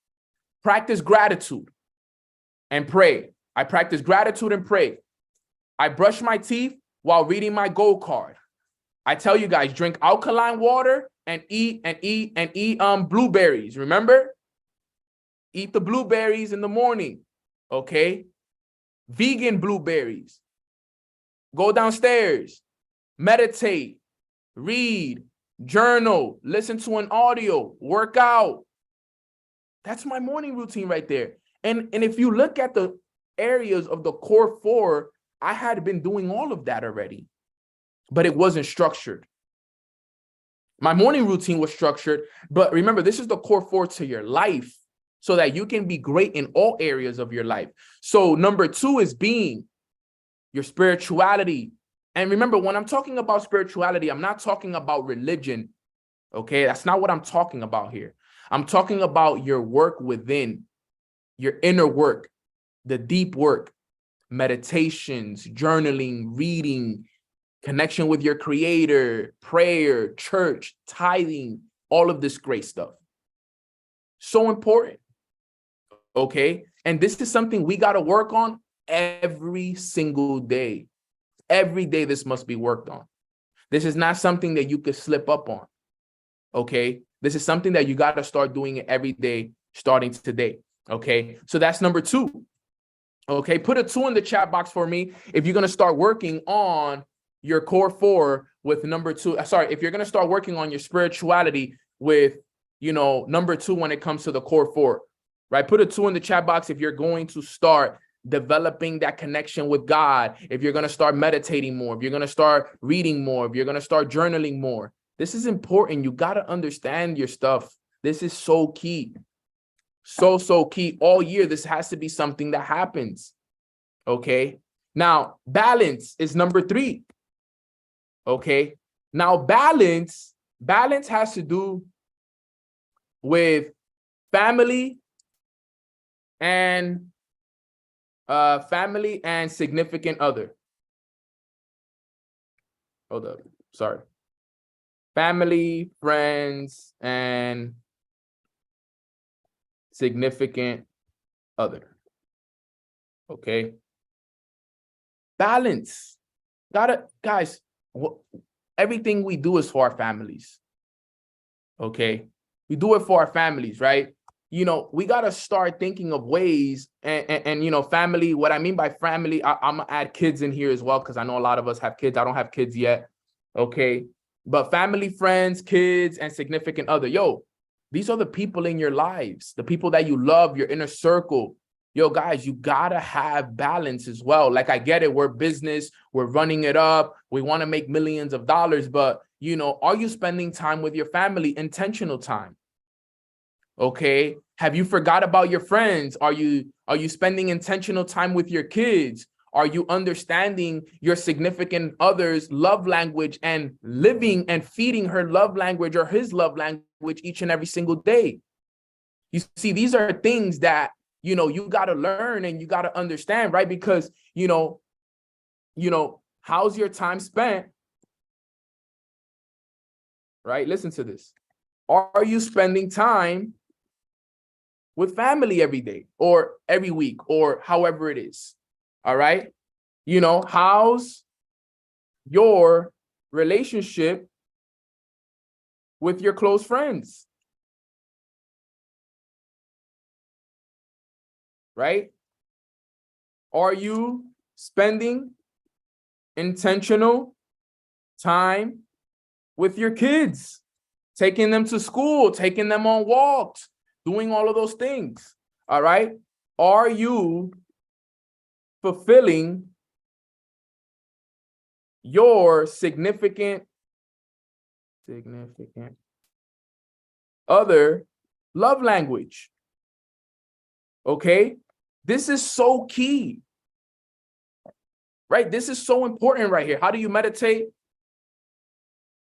practice gratitude, and pray. I practice gratitude and pray. I brush my teeth while reading my gold card. I tell you guys, drink alkaline water and eat blueberries. Remember? Eat the blueberries in the morning, okay? Vegan blueberries. Go downstairs, meditate, read, journal, listen to an audio, work out. That's my morning routine right there. And if you look at the areas of the core 4, I had been doing all of that already, but it wasn't structured. My morning routine was structured, but remember, this is the core 4 to your life, so that you can be great in all areas of your life. So number 2 is being your spirituality. And remember, when I'm talking about spirituality, I'm not talking about religion. Okay, that's not what I'm talking about here. I'm talking about your work within, your inner work, the deep work, meditations, journaling, reading, connection with your creator, prayer, church, tithing, all of this great stuff. So important. Okay. And this is something we got to work on every single day. Every day this must be worked on. This is not something that you could slip up on. Okay. This is something that you got to start doing it every day, starting today. Okay. So that's number 2. Okay. Put a 2 in the chat box for me if you're going to start working on your core 4 with number 2. Sorry, if you're going to start working on your spirituality with, number 2 when it comes to the core 4. Right? Put a 2 in the chat box if you're going to start developing that connection with God, if you're going to start meditating more, if you're going to start reading more, if you're going to start journaling more. This is important. You got to understand your stuff. This is so key. So key. All year, this has to be something that happens. Okay. Now, balance is number 3. Okay. Now, balance has to do with family and family and significant other. Hold up. Sorry. Family, friends, and significant other. Okay. Balance. Guys, everything we do is for our families. Okay. We do it for our families, right? You know, we got to start thinking of ways and, you know, family, what I mean by family, I'm going to add kids in here as well, because I know a lot of us have kids. I don't have kids yet. Okay. But family, friends, kids, and significant other. Yo, these are the people in your lives, the people that you love, your inner circle. Yo, guys, you gotta have balance as well. Like, I get it. We're business. We're running it up. We want to make millions of dollars. But, you know, are you spending time with your family, intentional time? Okay. Have you forgot about your friends? Are you spending intentional time with your kids? Are you understanding your significant other's love language and living and feeding her love language or his love language each and every single day? You see, these are things that, you know, you got to learn and you got to understand, right? Because, you know, how's your time spent? Right? Listen to this. Are you spending time with family every day or every week or however it is? All right. You know, how's your relationship with your close friends? Right? Are you spending intentional time with your kids, taking them to school, taking them on walks, doing all of those things? All right. Are you fulfilling your significant other love language? Okay. This is so key, right? This is so important right here. How do you meditate?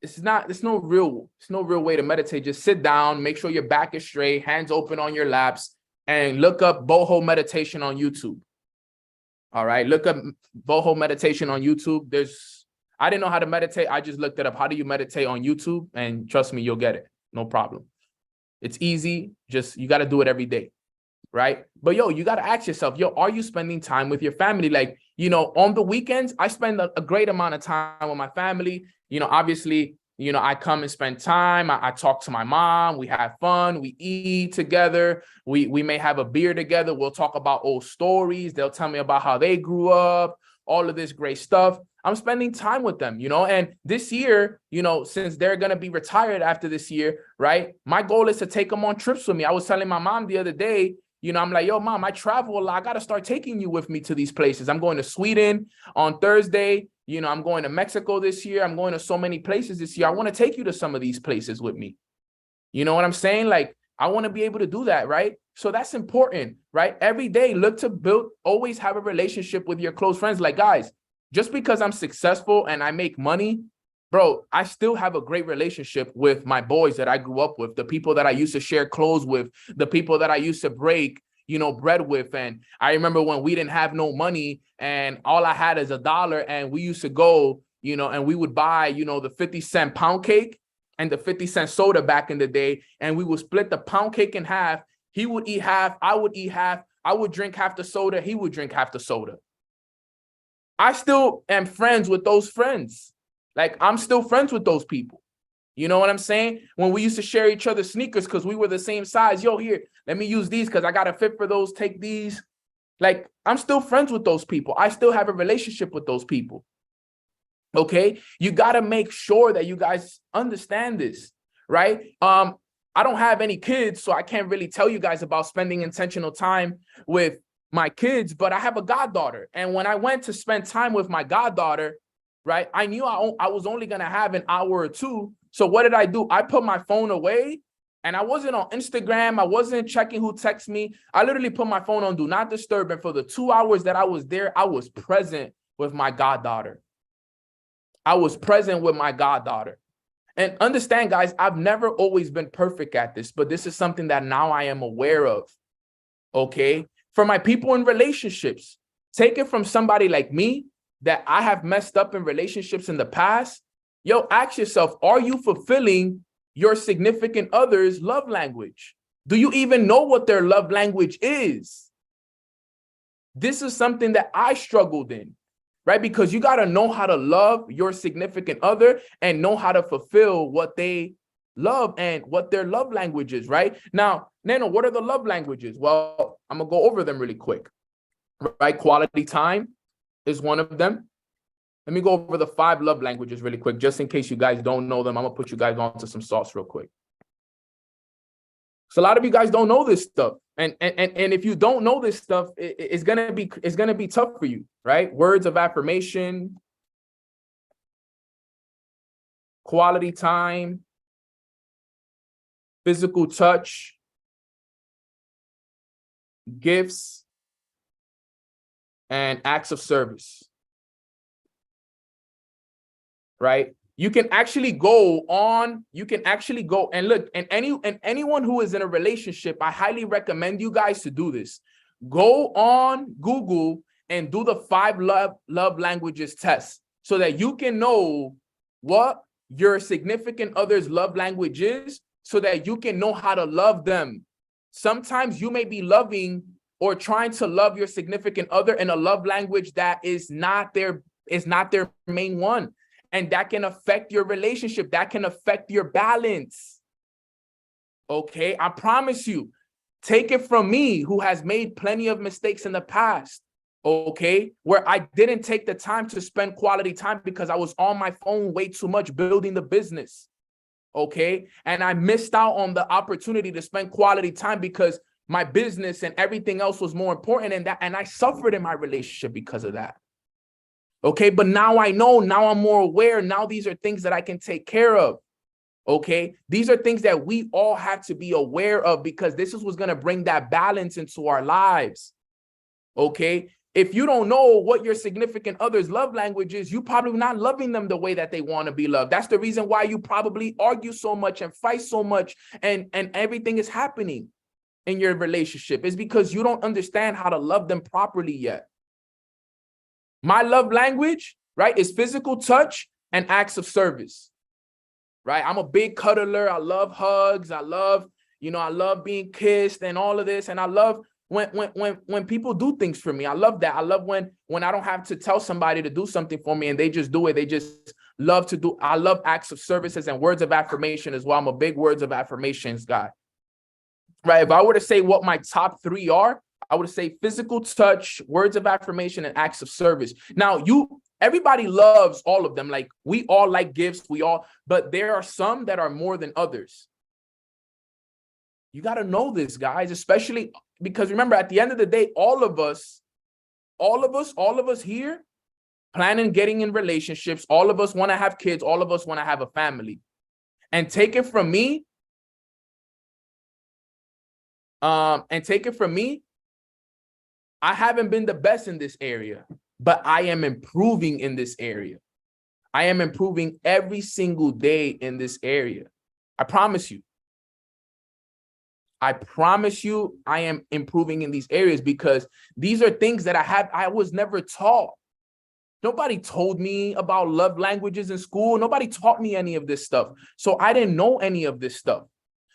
It's no real way to meditate. Just sit down, make sure your back is straight, hands open on your laps, and look up boho meditation on YouTube. All right, look up boho meditation on YouTube. I didn't know how to meditate. I just looked it up. How do you meditate on YouTube? And trust me, you'll get it. No problem. It's easy. Just, you got to do it every day. Right. But yo, you got to ask yourself, yo, are you spending time with your family? Like, you know, on the weekends, I spend a great amount of time with my family. You know, obviously, you know, I come and spend time. I talk to my mom. We have fun. We eat together. We may have a beer together. We'll talk about old stories. They'll tell me about how they grew up, all of this great stuff. I'm spending time with them, you know, and this year, you know, since they're going to be retired after this year, right? My goal is to take them on trips with me. I was telling my mom the other day, you know, I'm like, yo, mom, I travel a lot. I got to start taking you with me to these places. I'm going to Sweden on Thursday. You know, I'm going to Mexico this year. I'm going to so many places this year. I want to take you to some of these places with me. You know what I'm saying? Like, I want to be able to do that, right? So that's important, right? Every day, look to always have a relationship with your close friends. Like, guys, just because I'm successful and I make money, bro, I still have a great relationship with my boys that I grew up with, the people that I used to share clothes with, the people that I used to break, you know, bread with. And I remember when we didn't have no money and all I had is $1, and we used to go, you know, and we would buy, you know, the 50-cent pound cake and the 50-cent soda back in the day. And we would split the pound cake in half. He would eat half. I would eat half. I would drink half the soda. He would drink half the soda. I still am friends with those friends. Like, I'm still friends with those people. You know what I'm saying? When we used to share each other's sneakers because we were the same size. Yo, here, let me use these because I got a fit for those. Take these. Like, I'm still friends with those people. I still have a relationship with those people. Okay? You got to make sure that you guys understand this, right? I don't have any kids, so I can't really tell you guys about spending intentional time with my kids, but I have a goddaughter. And when I went to spend time with my goddaughter, right, I knew I was only going to have an hour or two. So what did I do? I put my phone away and I wasn't on Instagram. I wasn't checking who texts me. I literally put my phone on Do Not Disturb. And for the 2 hours that I was there, I was present with my goddaughter. I was present with my goddaughter. And understand, guys, I've never always been perfect at this, but this is something that now I am aware of. Okay. For my people in relationships, Take it from somebody like me that I have messed up in relationships in the past. Yo, ask yourself, are you fulfilling your significant other's love language? Do you even know what their love language is? This is something that I struggled in, right? Because you got to know how to love your significant other and know how to fulfill what they love and what their love language is, right? Now, Nano, what are the love languages? Well, I'm going to go over them really quick, right? Quality time is one of them. Let me go over the 5 love languages really quick, just in case you guys don't know them. I'm going to put you guys onto some sauce real quick. So a lot of you guys don't know this stuff. And if you don't know this stuff, it's gonna be tough for you, right? Words of affirmation, quality time, physical touch, gifts, and acts of service. Right? You can actually go and look, and anyone who is in a relationship, I highly recommend you guys to do this. Go on Google and do the 5 love languages test so that you can know what your significant other's love language is, so that you can know how to love them. Sometimes you may be loving or trying to love your significant other in a love language that is not their main one. And that can affect your relationship. That can affect your balance. Okay, I promise you, take it from me, who has made plenty of mistakes in the past. Okay, where I didn't take the time to spend quality time because I was on my phone way too much building the business. Okay, and I missed out on the opportunity to spend quality time because my business and everything else was more important, and I suffered in my relationship because of that. Okay, but now I know, now I'm more aware. Now these are things that I can take care of. Okay, these are things that we all have to be aware of, because this is what's going to bring that balance into our lives. Okay, if you don't know what your significant other's love language is, you probably not loving them the way that they want to be loved. That's the reason why you probably argue so much and fight so much, and everything is happening in your relationship. It's because you don't understand how to love them properly yet. My love language, right, is physical touch and acts of service, right? I'm a big cuddler. I love hugs. I love being kissed and all of this. And I love when people do things for me. I love that. I love when I don't have to tell somebody to do something for me and they just do it. They just love to do. I love acts of services and words of affirmation as well. I'm a big words of affirmations guy, right? If I were to say what my top 3 are, I would say physical touch, words of affirmation, and acts of service. Now, everybody loves all of them. Like, we all like gifts, but there are some that are more than others. You got to know this, guys, especially because remember, at the end of the day, all of us here planning getting in relationships. All of us want to have kids. All of us want to have a family. And take it from me. I haven't been the best in this area, but I am improving in this area. I am improving every single day in this area. I promise you. I am improving in these areas because these are things that I was never taught. Nobody told me about love languages in school. Nobody taught me any of this stuff. So I didn't know any of this stuff.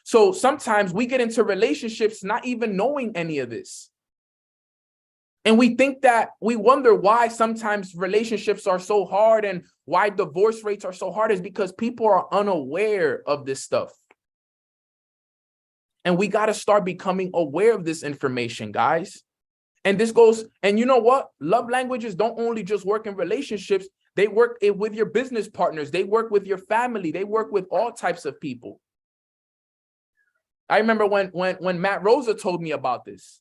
So sometimes we get into relationships not even knowing any of this. And we wonder why sometimes relationships are so hard and why divorce rates are so hard, is because people are unaware of this stuff. And we got to start becoming aware of this information, guys. And you know what? Love languages don't only just work in relationships. They work with your business partners. They work with your family. They work with all types of people. I remember when Matt Rosa told me about this.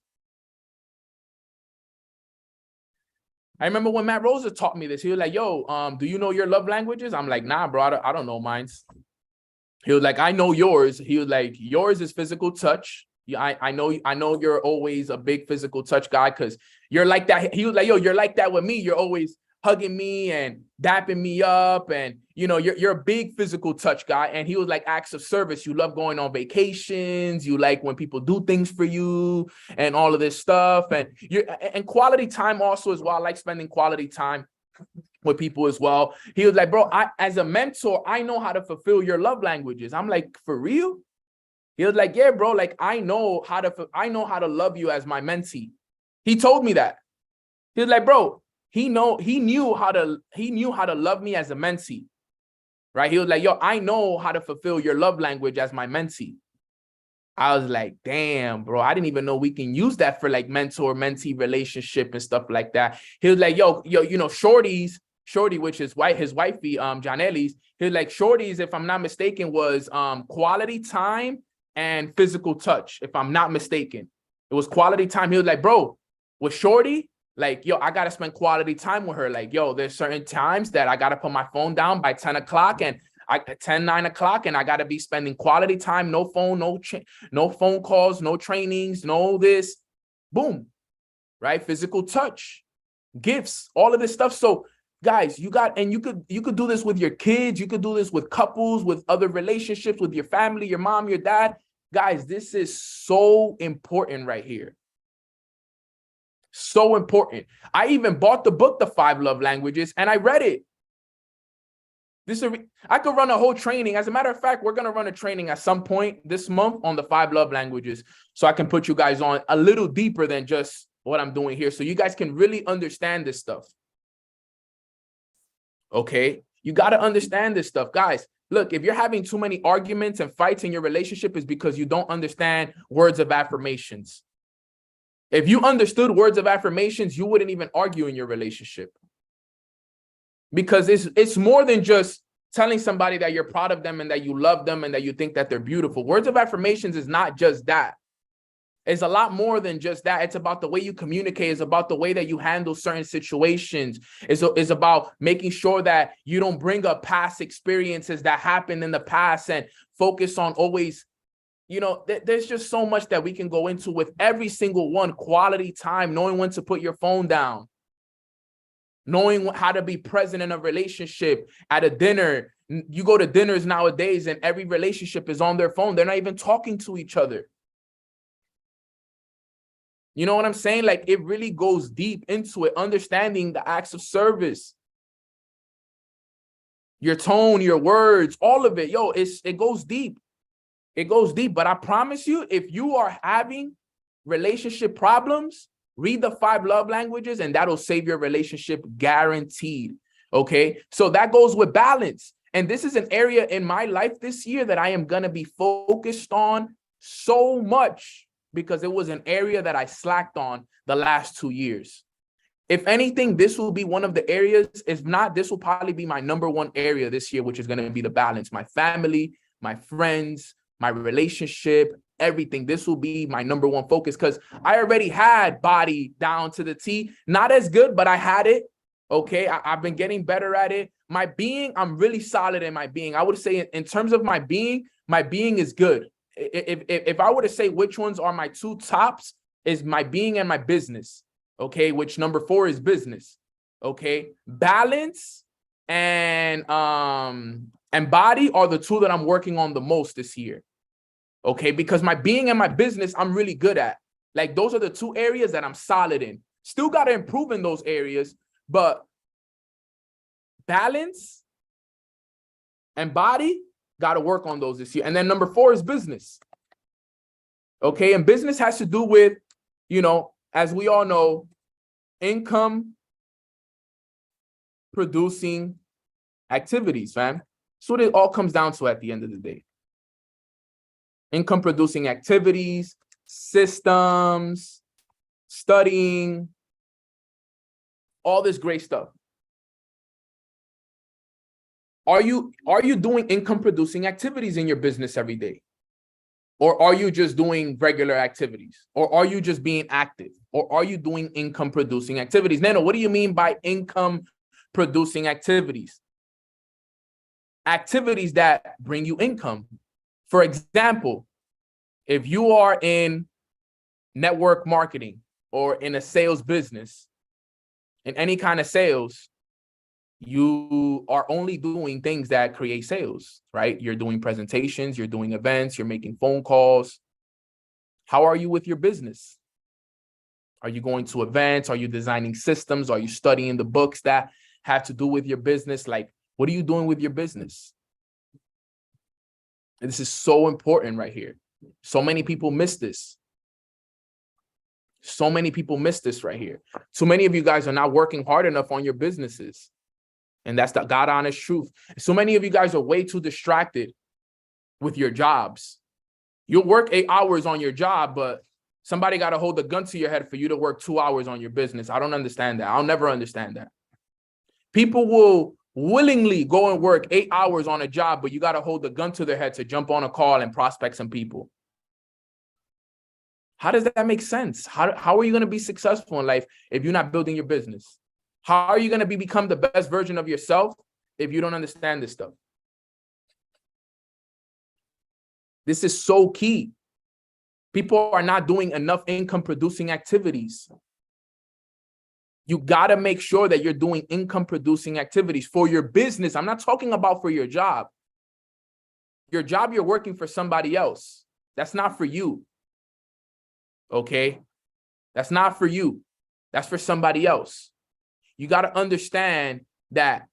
I remember when Matt Rosa taught me this. He was like, yo, do you know your love languages? I'm like, nah, bro, I don't know mine. He was like, I know yours. He was like, yours is physical touch. I know you're always a big physical touch guy because you're like that. He was like, yo, you're like that with me. You're always hugging me and dapping me up, and you're a big physical touch guy. And he was like, acts of service, you love going on vacations, you like when people do things for you and all of this stuff, and quality time also as well. I like spending quality time with people as well. He was like, bro, as a mentor, I know how to fulfill your love languages. I'm like, for real? He was like, yeah, bro, like I know how to love you as my mentee. He told me that. He was like, bro, he knew how to love me as a mentee, right? He was like, yo, I know how to fulfill your love language as my mentee. I was like, damn, bro, I didn't even know we can use that for like mentor-mentee relationship and stuff like that. He was like, yo, Shorty, which is his wifey, Janelli's, he was like, Shorty's, if I'm not mistaken, was quality time and physical touch, if I'm not mistaken. It was quality time. He was like, bro, with Shorty, like, yo, I got to spend quality time with her. Like, yo, there's certain times that I got to put my phone down by 10 o'clock and 9 o'clock, and I got to be spending quality time, no phone, no phone calls, no trainings, no this, boom, right? Physical touch, gifts, all of this stuff. So guys, you could do this with your kids. You could do this with couples, with other relationships, with your family, your mom, your dad. Guys, this is so important right here. So important. I even bought the book, The 5 Love Languages, and I read it. I could run a whole training. As a matter of fact, we're going to run a training at some point this month on the 5 love languages, so I can put you guys on a little deeper than just what I'm doing here, so you guys can really understand this stuff. Okay, you got to understand this stuff, guys. Look, if you're having too many arguments and fights in your relationship, is because you don't understand words of affirmations. If you understood words of affirmations, you wouldn't even argue in your relationship. Because it's more than just telling somebody that you're proud of them and that you love them and that you think that they're beautiful. Words of affirmations is not just that. It's a lot more than just that. It's about the way you communicate. It's about the way that you handle certain situations. It's about making sure that you don't bring up past experiences that happened in the past and focus on always, there's just so much that we can go into with every single one. Quality time, knowing when to put your phone down, knowing how to be present in a relationship. At a dinner, you go to dinners nowadays and every relationship is on their phone. They're not even talking to each other. You know what I'm saying? Like, it really goes deep into it, understanding the acts of service, your tone, your words, all of it. Yo, it goes deep. It goes deep. But I promise you, if you are having relationship problems, read the 5 love languages and that'll save your relationship, guaranteed. Okay, so that goes with balance. And this is an area in my life this year that I am going to be focused on so much, because it was an area that I slacked on the last 2 years. If anything, this will be one of the areas. If not, this will probably be my number one area this year, which is going to be the balance. My family, my friends, my relationship, everything. This will be my number one focus, because I already had body down to the T. Not as good, but I had it. Okay, I've been getting better at it. My being, I'm really solid in my being. I would say in terms of my being is good. If I were to say which ones are my 2 tops, is my being and my business. Okay, which number 4 is business. Okay, balance and body are the 2 that I'm working on the most this year. Okay, because my being and my business, I'm really good at. Like, those are the 2 areas that I'm solid in. Still got to improve in those areas, but balance and body, got to work on those this year. And then number 4 is business. Okay, and business has to do with, as we all know, income producing activities, fam. So it all comes down to at the end of the day. Income producing activities, systems, studying, all this great stuff. Are you doing income producing activities in your business every day? Or are you just doing regular activities? Or are you just being active? Or are you doing income producing activities? Nano, what do you mean by income producing activities? Activities that bring you income. For example, if you are in network marketing or in a sales business, in any kind of sales, you are only doing things that create sales, right? You're doing presentations, you're doing events, you're making phone calls. How are you with your business? Are you going to events? Are you designing systems? Are you studying the books that have to do with your business? Like, what are you doing with your business? And this is so important right here. So many people miss this. So many people miss this right here. So many of you guys are not working hard enough on your businesses. And that's the God honest truth. So many of you guys are way too distracted with your jobs. You'll work 8 hours on your job, but somebody got to hold the gun to your head for you to work 2 hours on your business. I don't understand that. I'll never understand that. People will willingly go and work 8 hours on a job, but you got to hold the gun to their head to jump on a call and prospect some people. How does that make sense? How are you going to be successful in life if you're not building your business? How are you going to become the best version of yourself if you don't understand this stuff? This is so key. People are not doing enough income producing activities. You got to make sure that you're doing income producing activities for your business. I'm not talking about for your job. Your job, you're working for somebody else. That's not for you. Okay? That's not for you. That's for somebody else. You got to understand that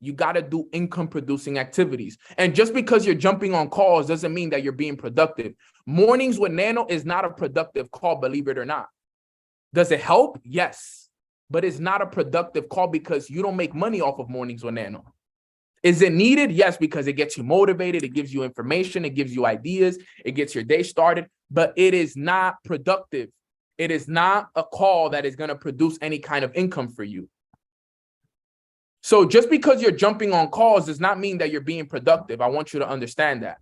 you got to do income producing activities. And just because you're jumping on calls doesn't mean that you're being productive. Mornings with Nano is not a productive call, believe it or not. Does it help? Yes. But it's not a productive call because you don't make money off of Mornings with Nano. Is it needed? Yes, because it gets you motivated. It gives you information. It gives you ideas. It gets your day started. But it is not productive. It is not a call that is going to produce any kind of income for you. So just because you're jumping on calls does not mean that you're being productive. I want you to understand that.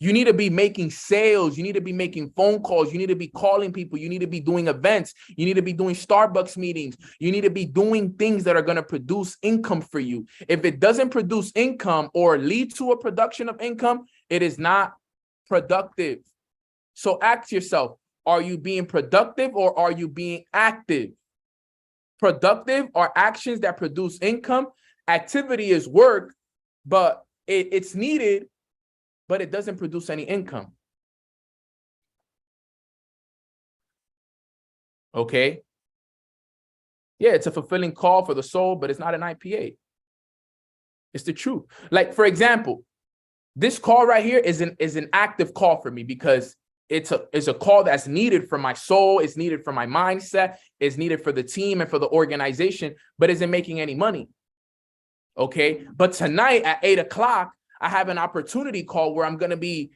You need to be making sales. You need to be making phone calls. You need to be calling people. You need to be doing events. You need to be doing Starbucks meetings. You need to be doing things that are going to produce income for you. If it doesn't produce income or lead to a production of income, it is not productive. So ask yourself, are you being productive or are you being active? Productive are actions that produce income. Activity is work, but it's needed, but it doesn't produce any income. Okay? Yeah, it's a fulfilling call for the soul, but it's not an IPA. It's the truth. Like, for example, this call right here is an active call for me because it's a call that's needed for my soul. It's needed for my mindset. It's needed for the team and for the organization, but isn't making any money. Okay? But tonight at 8 o'clock, I have an opportunity call where I'm going to be,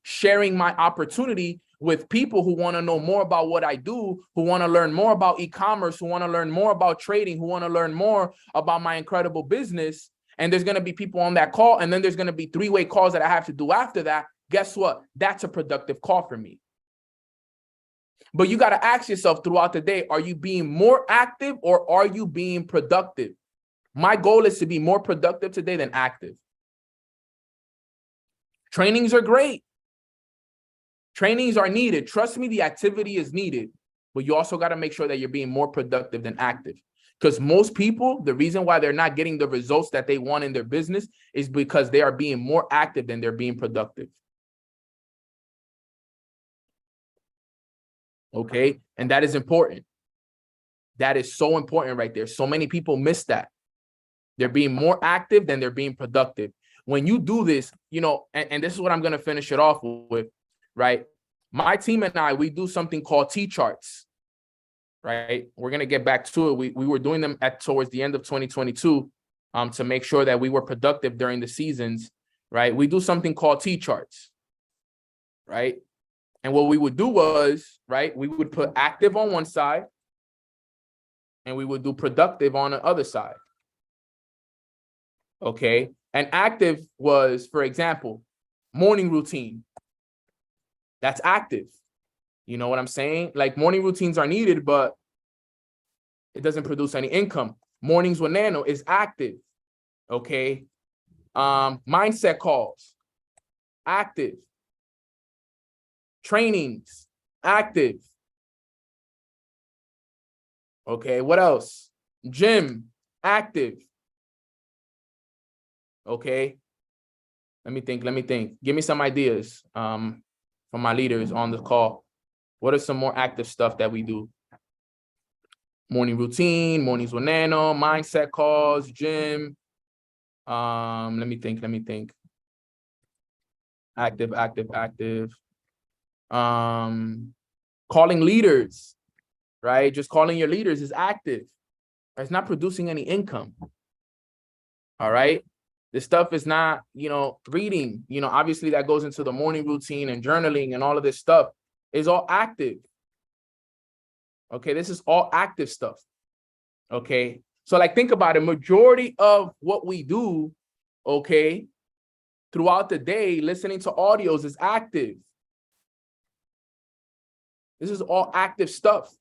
sharing my opportunity with people who want to know more about what I do, who want to learn more about e-commerce, who want to learn more about trading, who want to learn more about my incredible business. And there's going to be people on that call. And then there's going to be 3-way calls that I have to do after that. Guess what? That's a productive call for me. But you got to ask yourself throughout the day, are you being more active or are you being productive? My goal is to be more productive today than active. Trainings are great. Trainings are needed. Trust me, the activity is needed, but you also got to make sure that you're being more productive than active. Because most people, the reason why they're not getting the results that they want in their business is because they are being more active than they're being productive. Okay? And that is important. That is so important right there. So many people miss that. They're being more active than they're being productive. When you do this, and this is what I'm going to finish it off with, right? My team and I, we do something called T-charts, right? We're going to get back to it. We were doing them towards the end of 2022 to make sure that we were productive during the seasons, right? We do something called T-charts, right? And what we would do was, right, we would put active on one side and we would do productive on the other side. Okay. And active was, for example, morning routine. That's active. You know what I'm saying? Like morning routines are needed, but it doesn't produce any income. Mornings with Nano is active. Okay. Mindset calls, active. Trainings, active. Okay. What else? Gym, active. Okay. Let me think. Give me some ideas from my leaders on the call. What are some more active stuff that we do? Morning routine, mornings with Nano, mindset calls, gym. Let me think. Active. Calling leaders, right? Just calling your leaders is active. It's not producing any income. All right. This stuff is not, reading, obviously that goes into the morning routine and journaling and all of this stuff is all active. Okay. This is all active stuff. Okay. So like, think about it. Majority of what we do, okay, throughout the day, listening to audios is active. This is all active stuff.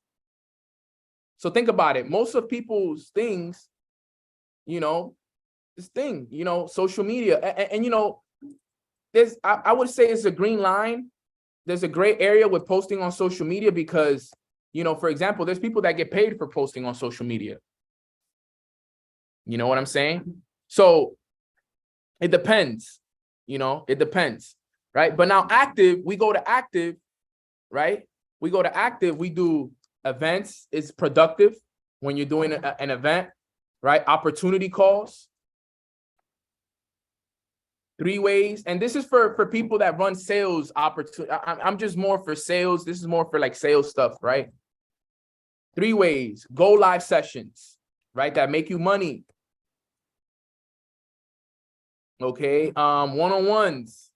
So think about it. Most of people's things, this thing, social media, and there's, I would say it's a green line. There's a gray area with posting on social media because, for example, there's people that get paid for posting on social media. You know what I'm saying? So it depends, it depends, right? But now active, we go to active, right? We go to active, we do events. It's productive when you're doing an event, right? Opportunity calls. 3 ways. And this is for people that run sales opportunity. I'm just more for sales. This is more for like sales stuff, right? 3 ways, go live sessions, right? That make you money. Okay. One-on-ones,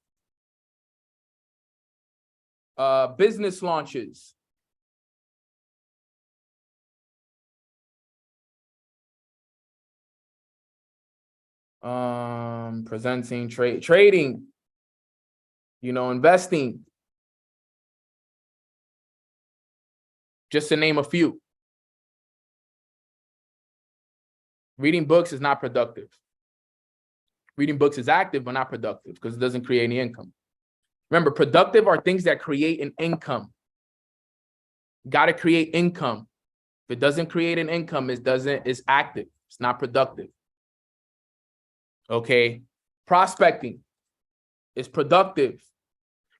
business launches. Presenting, trading, investing. Just to name a few. Reading books is not productive. Reading books is active, but not productive because it doesn't create any income. Remember, productive are things that create an income. Got to create income. If it doesn't create an income, it's active. It's not productive. Okay. Prospecting is productive.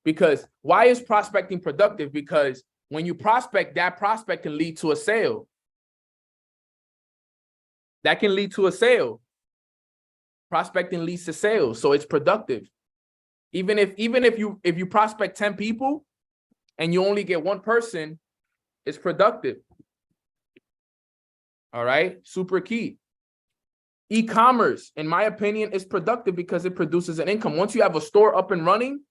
Because why is prospecting productive? Because when you prospect, that prospect can lead to a sale. That can lead to a sale. Prospecting leads to sales, so it's productive. Even if you prospect 10 people and you only get 1 person, it's productive. All right, super key. E-commerce, in my opinion, is productive because it produces an income. Once you have a store up and running,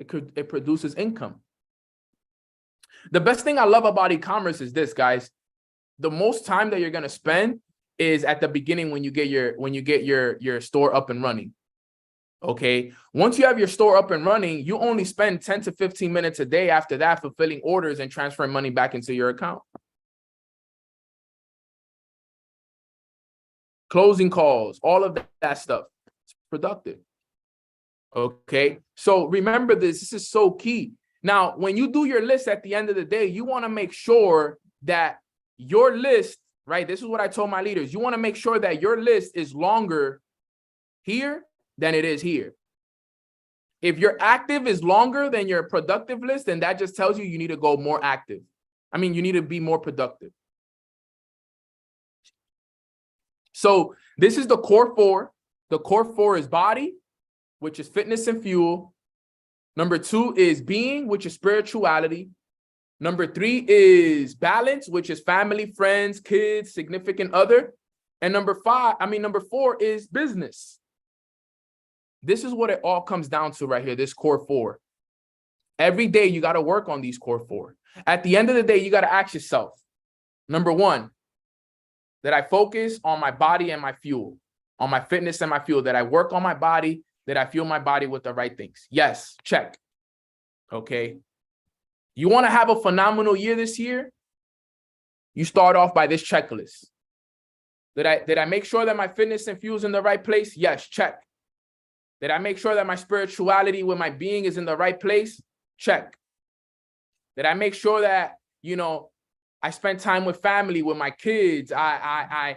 it produces income. The best thing I love about e-commerce is this, guys. The most time that you're gonna spend is at the beginning when you get your store up and running. Okay. Once you have your store up and running, you only spend 10 to 15 minutes a day after that fulfilling orders and transferring money back into your account. Closing calls, all of that stuff. It's productive. Okay. So remember this. This is so key. Now, when you do your list at the end of the day, you want to make sure that your list, right? This is what I told my leaders. You want to make sure that your list is longer here than it is here. If your active is longer than your productive list, then that just tells you you need to go more active. I mean, you need to be more productive. So this is the core 4. The core 4 is body, which is fitness and fuel. Number 2 is being, which is spirituality. Number 3 is balance, which is family, friends, kids, significant other. And number 4 is business. This is what it all comes down to right here, this core 4. Every day you got to work on these core 4. At the end of the day, you got to ask yourself, number 1, that I focus on my body and my fuel, on my fitness and my fuel, that I work on my body, that I fuel my body with the right things. Yes, check. Okay. You want to have a phenomenal year this year? You start off by this checklist. Did I make sure that my fitness and fuel is in the right place? Yes, check. Did I make sure that my spirituality with my being is in the right place? Check. Did I make sure that, I spent time with family, with my kids. I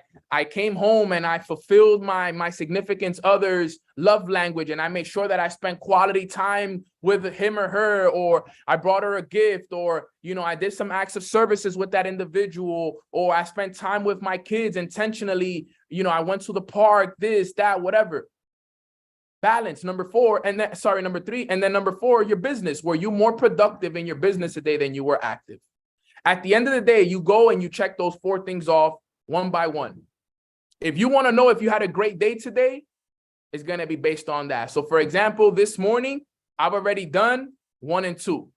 came home and I fulfilled my significant other's love language, and I made sure that I spent quality time with him or her, or I brought her a gift, or I did some acts of services with that individual, or I spent time with my kids intentionally. I went to the park, this, that, whatever. Balance, number 4, and then number 3, and then number 4, your business. Were you more productive in your business today than you were active? At the end of the day, you go and you check those 4 things off one by one. If you want to know if you had a great day today, it's going to be based on that. So for example, this morning, I've already done 1 and 2.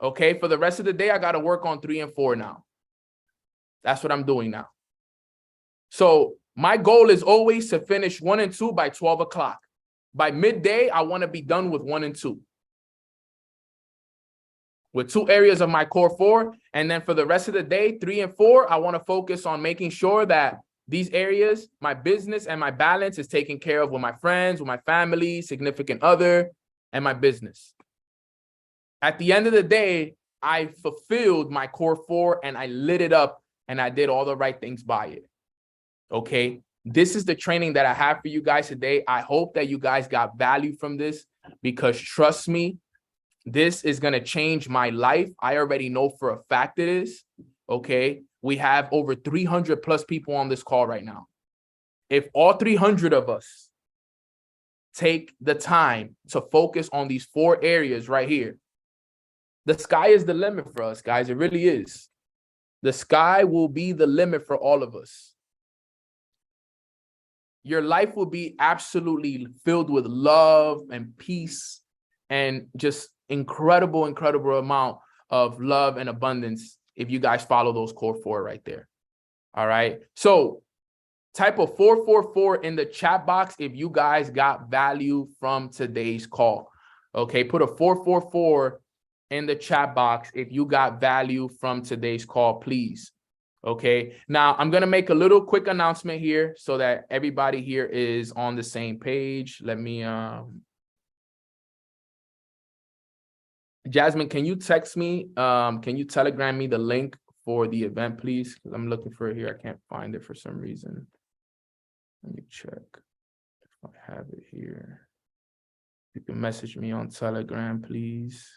Okay, for the rest of the day, I got to work on 3 and 4 now. That's what I'm doing now. So my goal is always to finish 1 and 2 by 12 o'clock. By midday, I want to be done with 1 and 2. With 2 areas of my core 4. And then for the rest of the day, 3 and 4, I want to focus on making sure that these areas, my business and my balance, is taken care of with my friends, with my family, significant other, and my business. At the end of the day, I fulfilled my core 4 and I lit it up and I did all the right things by it. Okay. This is the training that I have for you guys today. I hope that you guys got value from this, because trust me, this is going to change my life. I already know for a fact it is. Okay. We have over 300 plus people on this call right now. If all 300 of us take the time to focus on these 4 areas right here, the sky is the limit for us, guys. It really is. The sky will be the limit for all of us. Your life will be absolutely filled with love and peace and just incredible amount of love and abundance if you guys follow those core 4 right there. All right. So type of 444 in the chat box if you guys got value from today's call. Okay. Put a 444 in the chat box if you got value from today's call, please. Okay. Now I'm going to make a little quick announcement here so that everybody here is on the same page. Let me, Jasmine, can you text me? Can you telegram me the link for the event, please? Because I'm looking for it here. I can't find it for some reason. Let me check if I have it here. You can message me on Telegram, please.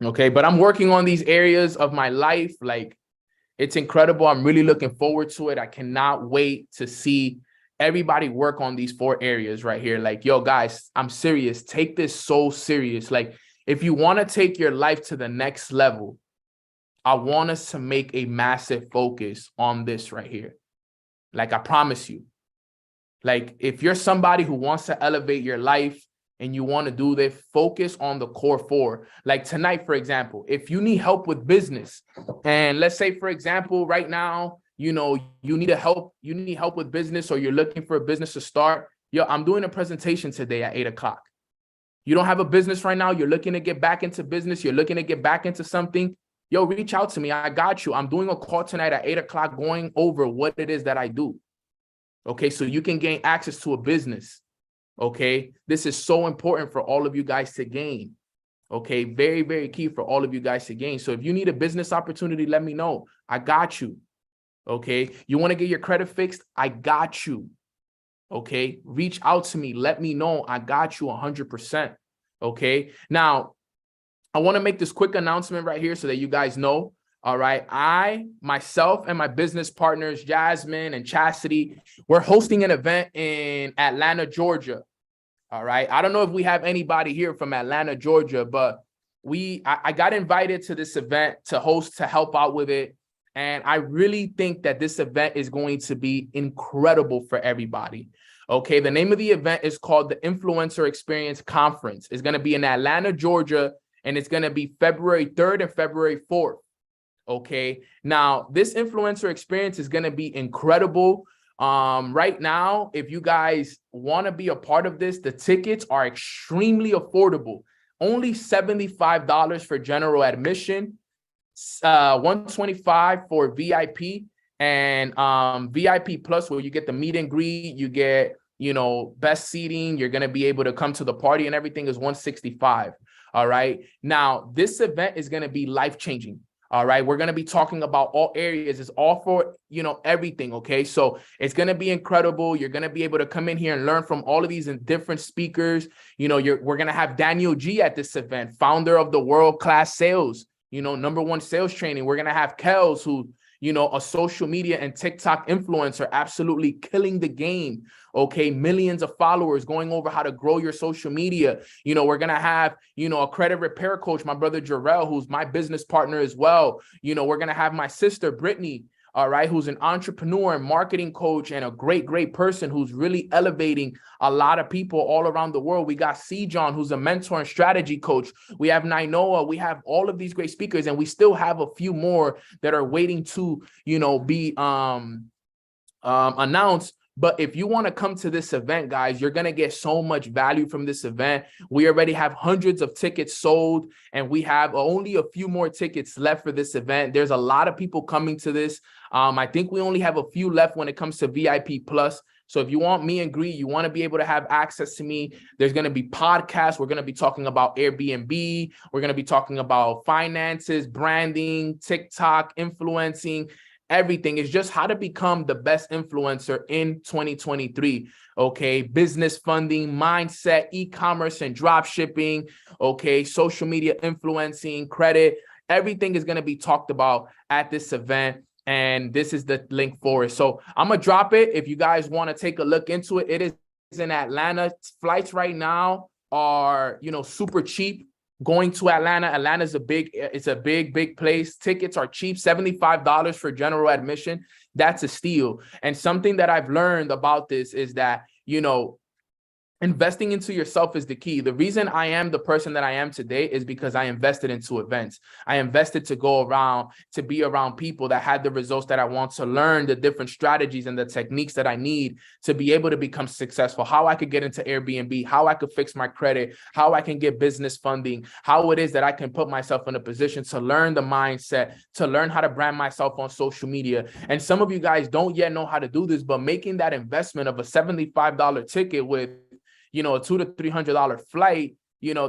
Okay, but I'm working on these areas of my life. Like, it's incredible. I'm really looking forward to it. I cannot wait to see everybody work on these 4 areas right here. Like, yo, guys, I'm serious. Take this so serious. Like, if you want to take your life to the next level, I want us to make a massive focus on this right here. Like, I promise you. Like, if you're somebody who wants to elevate your life and you want to do this, focus on the core 4. Like tonight, for example, if you need help with business, and let's say, for example, right now, you need help with business, or you're looking for a business to start. Yo, I'm doing a presentation today at 8 o'clock. You don't have a business right now. You're looking to get back into business. You're looking to get back into something. Yo, reach out to me. I got you. I'm doing a call tonight at 8 o'clock going over what it is that I do. Okay, so you can gain access to a business. Okay, this is so important for all of you guys to gain. Okay, very, very key for all of you guys to gain. So if you need a business opportunity, let me know. I got you. Okay, you want to get your credit fixed? I got you. Okay, reach out to me. Let me know. I got you 100%. Okay, now I want to make this quick announcement right here so that you guys know. All right, I, myself, and my business partners, Jasmine and Chastity, we're hosting an event in Atlanta, Georgia. All right, I don't know if we have anybody here from Atlanta, Georgia, but I got invited to this event to host, to help out with it. And I really think that this event is going to be incredible for everybody. Okay, the name of the event is called the Influencer Experience Conference. It's going to be in Atlanta, Georgia, and it's going to be February 3rd and February 4th. Okay, now this influencer experience is going to be incredible. Right now, if you guys want to be a part of this, the tickets are extremely affordable. Only $75 for general admission, $125 for VIP, and VIP plus, where you get the meet and greet, you get, best seating, you're going to be able to come to the party and everything, is $165. All right. Now, this event is going to be life-changing. All right. We're going to be talking about all areas. It's all for, everything. Okay. So it's going to be incredible. You're going to be able to come in here and learn from all of these different speakers. We're going to have Daniel G at this event, founder of the World Class Sales, #1 sales training. We're going to have Kels, who, a social media and TikTok influencer, absolutely killing the game. Okay. Millions of followers, going over how to grow your social media. We're going to have, a credit repair coach, my brother Jarrell, who's my business partner as well. We're going to have my sister, Brittany, all right, who's an entrepreneur and marketing coach and a great, great person who's really elevating a lot of people all around the world. We got C. John, who's a mentor and strategy coach. We have Nainoa. We have all of these great speakers, and we still have a few more that are waiting to, be announced. But if you want to come to this event, guys, you're going to get so much value from this event. We already have hundreds of tickets sold, and we have only a few more tickets left for this event. There's a lot of people coming to this. I think we only have a few left when it comes to VIP Plus. So if you want me and Greed, you want to be able to have access to me, there's going to be podcasts. We're going to be talking about Airbnb. We're going to be talking about finances, branding, TikTok, influencing. Everything is just how to become the best influencer in 2023. Okay. Business funding, mindset, e-commerce and drop shipping. Okay. Social media influencing, credit. Everything is going to be talked about at this event. And this is the link for it. So I'm going to drop it. If you guys want to take a look into it, it is in Atlanta. Flights right now are, super cheap. Going to Atlanta is it's a big place. Tickets are cheap, $75 for general admission. That's a steal. And something that I've learned about this is that, investing into yourself is the key. The reason I am the person that I am today is because I invested into events. I invested to go around, to be around people that had the results that I want, to learn the different strategies and the techniques that I need to be able to become successful, how I could get into Airbnb, how I could fix my credit, how I can get business funding, how it is that I can put myself in a position to learn the mindset, to learn how to brand myself on social media. And some of you guys don't yet know how to do this, but making that investment of a $75 ticket with a $200 to $300 flight,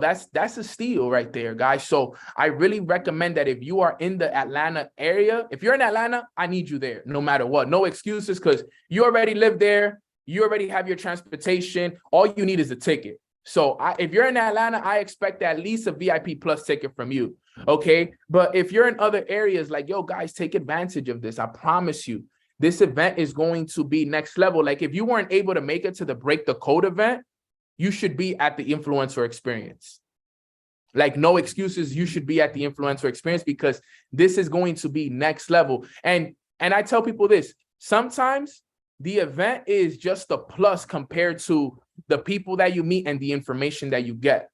that's a steal right there, guys. So I really recommend that if you are in the Atlanta area, if you're in Atlanta, I need you there no matter what. No excuses, because you already live there. You already have your transportation. All you need is a ticket. So if you're in Atlanta, I expect at least a VIP Plus ticket from you. Okay. But if you're in other areas, like, yo, guys, take advantage of this. I promise you, this event is going to be next level. Like, if you weren't able to make it to the Break the Code event, you should be at the influencer experience. Like, no excuses. You should be at the influencer experience, because this is going to be next level. And I tell people this, sometimes the event is just a plus compared to the people that you meet and the information that you get.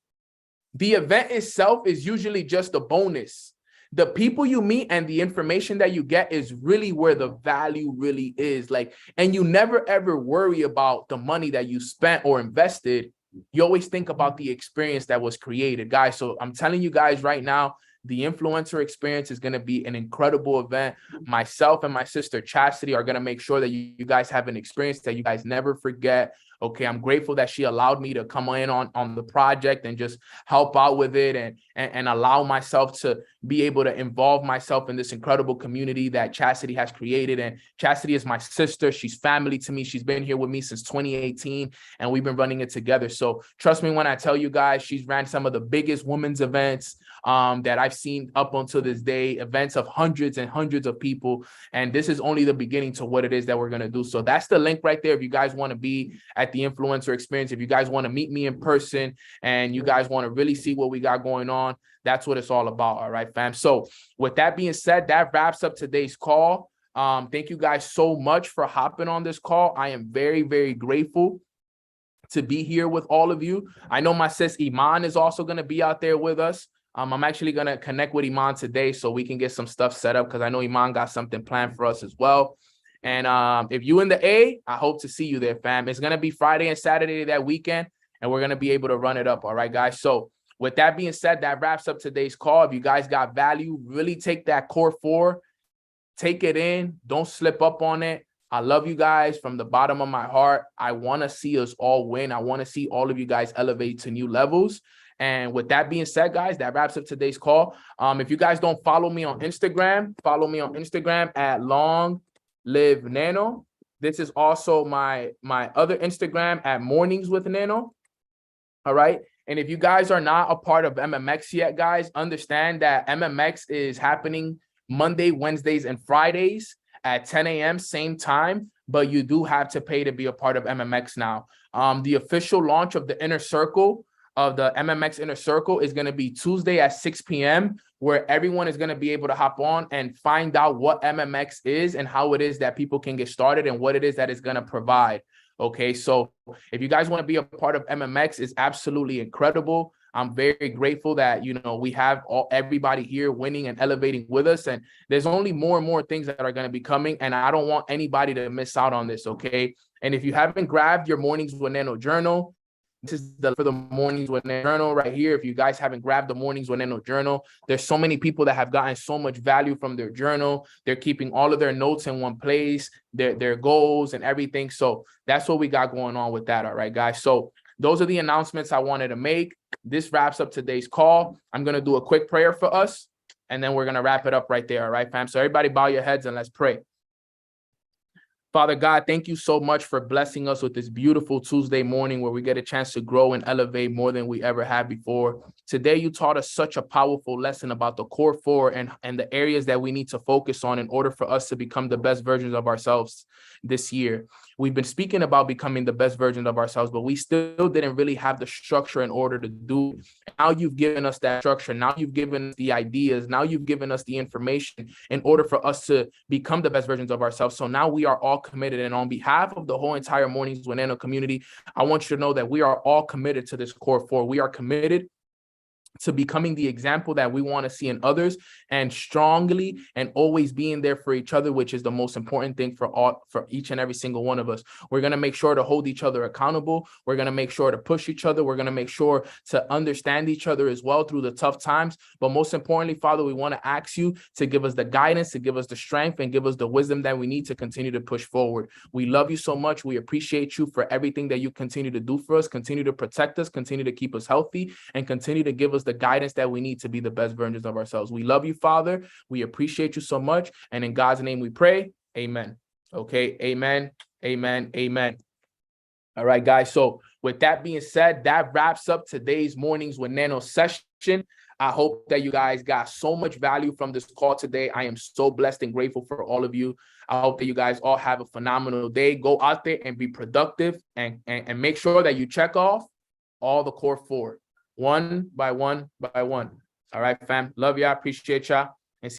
The event itself is usually just a bonus. The people you meet and the information that you get is really where the value really is. Like, and you never ever worry about the money that you spent or invested. You always think about the experience that was created, guys. So I'm telling you guys right now, the influencer experience is going to be an incredible event. Myself and my sister Chastity are going to make sure that you guys have an experience that you guys never forget. Okay, I'm grateful that she allowed me to come in on the project and just help out with it and allow myself to be able to involve myself in this incredible community that Chastity has created. And Chastity is my sister. She's family to me. She's been here with me since 2018, and we've been running it together. So trust me when I tell you guys, she's ran some of the biggest women's events that I've seen up until this day, events of hundreds and hundreds of people. And this is only the beginning to what it is that we're going to do. So that's the link right there. If you guys want to be at the influencer experience, if you guys want to meet me in person and you guys want to really see what we got going on, that's what it's all about. All right, fam. So with that being said, that wraps up today's call. Thank you guys so much for hopping on this call. I am very, very grateful to be here with all of you. I know my sis Iman is also going to be out there with us. I'm actually going to connect with Iman today so we can get some stuff set up, because I know Iman got something planned for us as well. And if you in the A, I hope to see you there, fam. It's going to be Friday and Saturday that weekend, and we're going to be able to run it up. All right, guys. So with that being said, that wraps up today's call. If you guys got value, really take that core 4, take it in. Don't slip up on it. I love you guys from the bottom of my heart. I want to see us all win. I want to see all of you guys elevate to new levels. And with that being said, guys, that wraps up today's call. If you guys don't follow me on Instagram, follow me on Instagram at Long Live Nano. This is also my other Instagram at Mornings with Nano. All right. And if you guys are not a part of MMX yet, guys, understand that MMX is happening Monday, Wednesdays, and Fridays at 10 a.m. same time, but you do have to pay to be a part of MMX now. The official launch of the Inner Circle of the MMX Inner Circle is going to be Tuesday at 6 p.m., where everyone is going to be able to hop on and find out what MMX is and how it is that people can get started and what it is that it's going to provide. Okay, so if you guys want to be a part of MMX, it's absolutely incredible. I'm very grateful that, you know, we have everybody here winning and elevating with us. And there's only more and more things that are going to be coming. And I don't want anybody to miss out on this. Okay. And if you haven't grabbed your Mornings with Nano journal, this is for the Mornings with Nano journal right here. If you guys haven't grabbed the Mornings with Nano journal, there's so many people that have gotten so much value from their journal. They're keeping all of their notes in one place, their goals and everything. So that's what we got going on with that. All right, guys. So those are the announcements I wanted to make. This wraps up today's call. I'm going to do a quick prayer for us, and then we're going to wrap it up right there. All right, fam. So everybody bow your heads and let's pray. Father God, thank you so much for blessing us with this beautiful Tuesday morning where we get a chance to grow and elevate more than we ever have before. Today, you taught us such a powerful lesson about the core four and the areas that we need to focus on in order for us to become the best versions of ourselves this year. We've been speaking about becoming the best version of ourselves, but we still didn't really have the structure in order to do it. Now you've given us that structure. Now you've given us the ideas. Now you've given us the information in order for us to become the best versions of ourselves. So now we are all committed. And on behalf of the whole entire Mornings with Nano community, I want you to know that we are all committed to this core four. We are committed to becoming the example that we want to see in others, and strongly and always being there for each other, which is the most important thing for each and every single one of us. We're going to make sure to hold each other accountable. We're going to make sure to push each other. We're going to make sure to understand each other as well through the tough times. But most importantly, Father, we want to ask you to give us the guidance, to give us the strength, and give us the wisdom that we need to continue to push forward. We love you so much. We appreciate you for everything that you continue to do for us. Continue to protect us, continue to keep us healthy, and continue to give us the guidance that we need to be the best versions of ourselves. We love you, Father. We appreciate you so much. And in God's name we pray. Amen. Okay. Amen. Amen. Amen. All right, guys. So with that being said, that wraps up today's Mornings with Nano session. I hope that you guys got so much value from this call today. I am so blessed and grateful for all of you. I hope that you guys all have a phenomenal day. Go out there and be productive, and make sure that you check off all the core four. One by one by one. All right, fam. Love y'all. Appreciate y'all.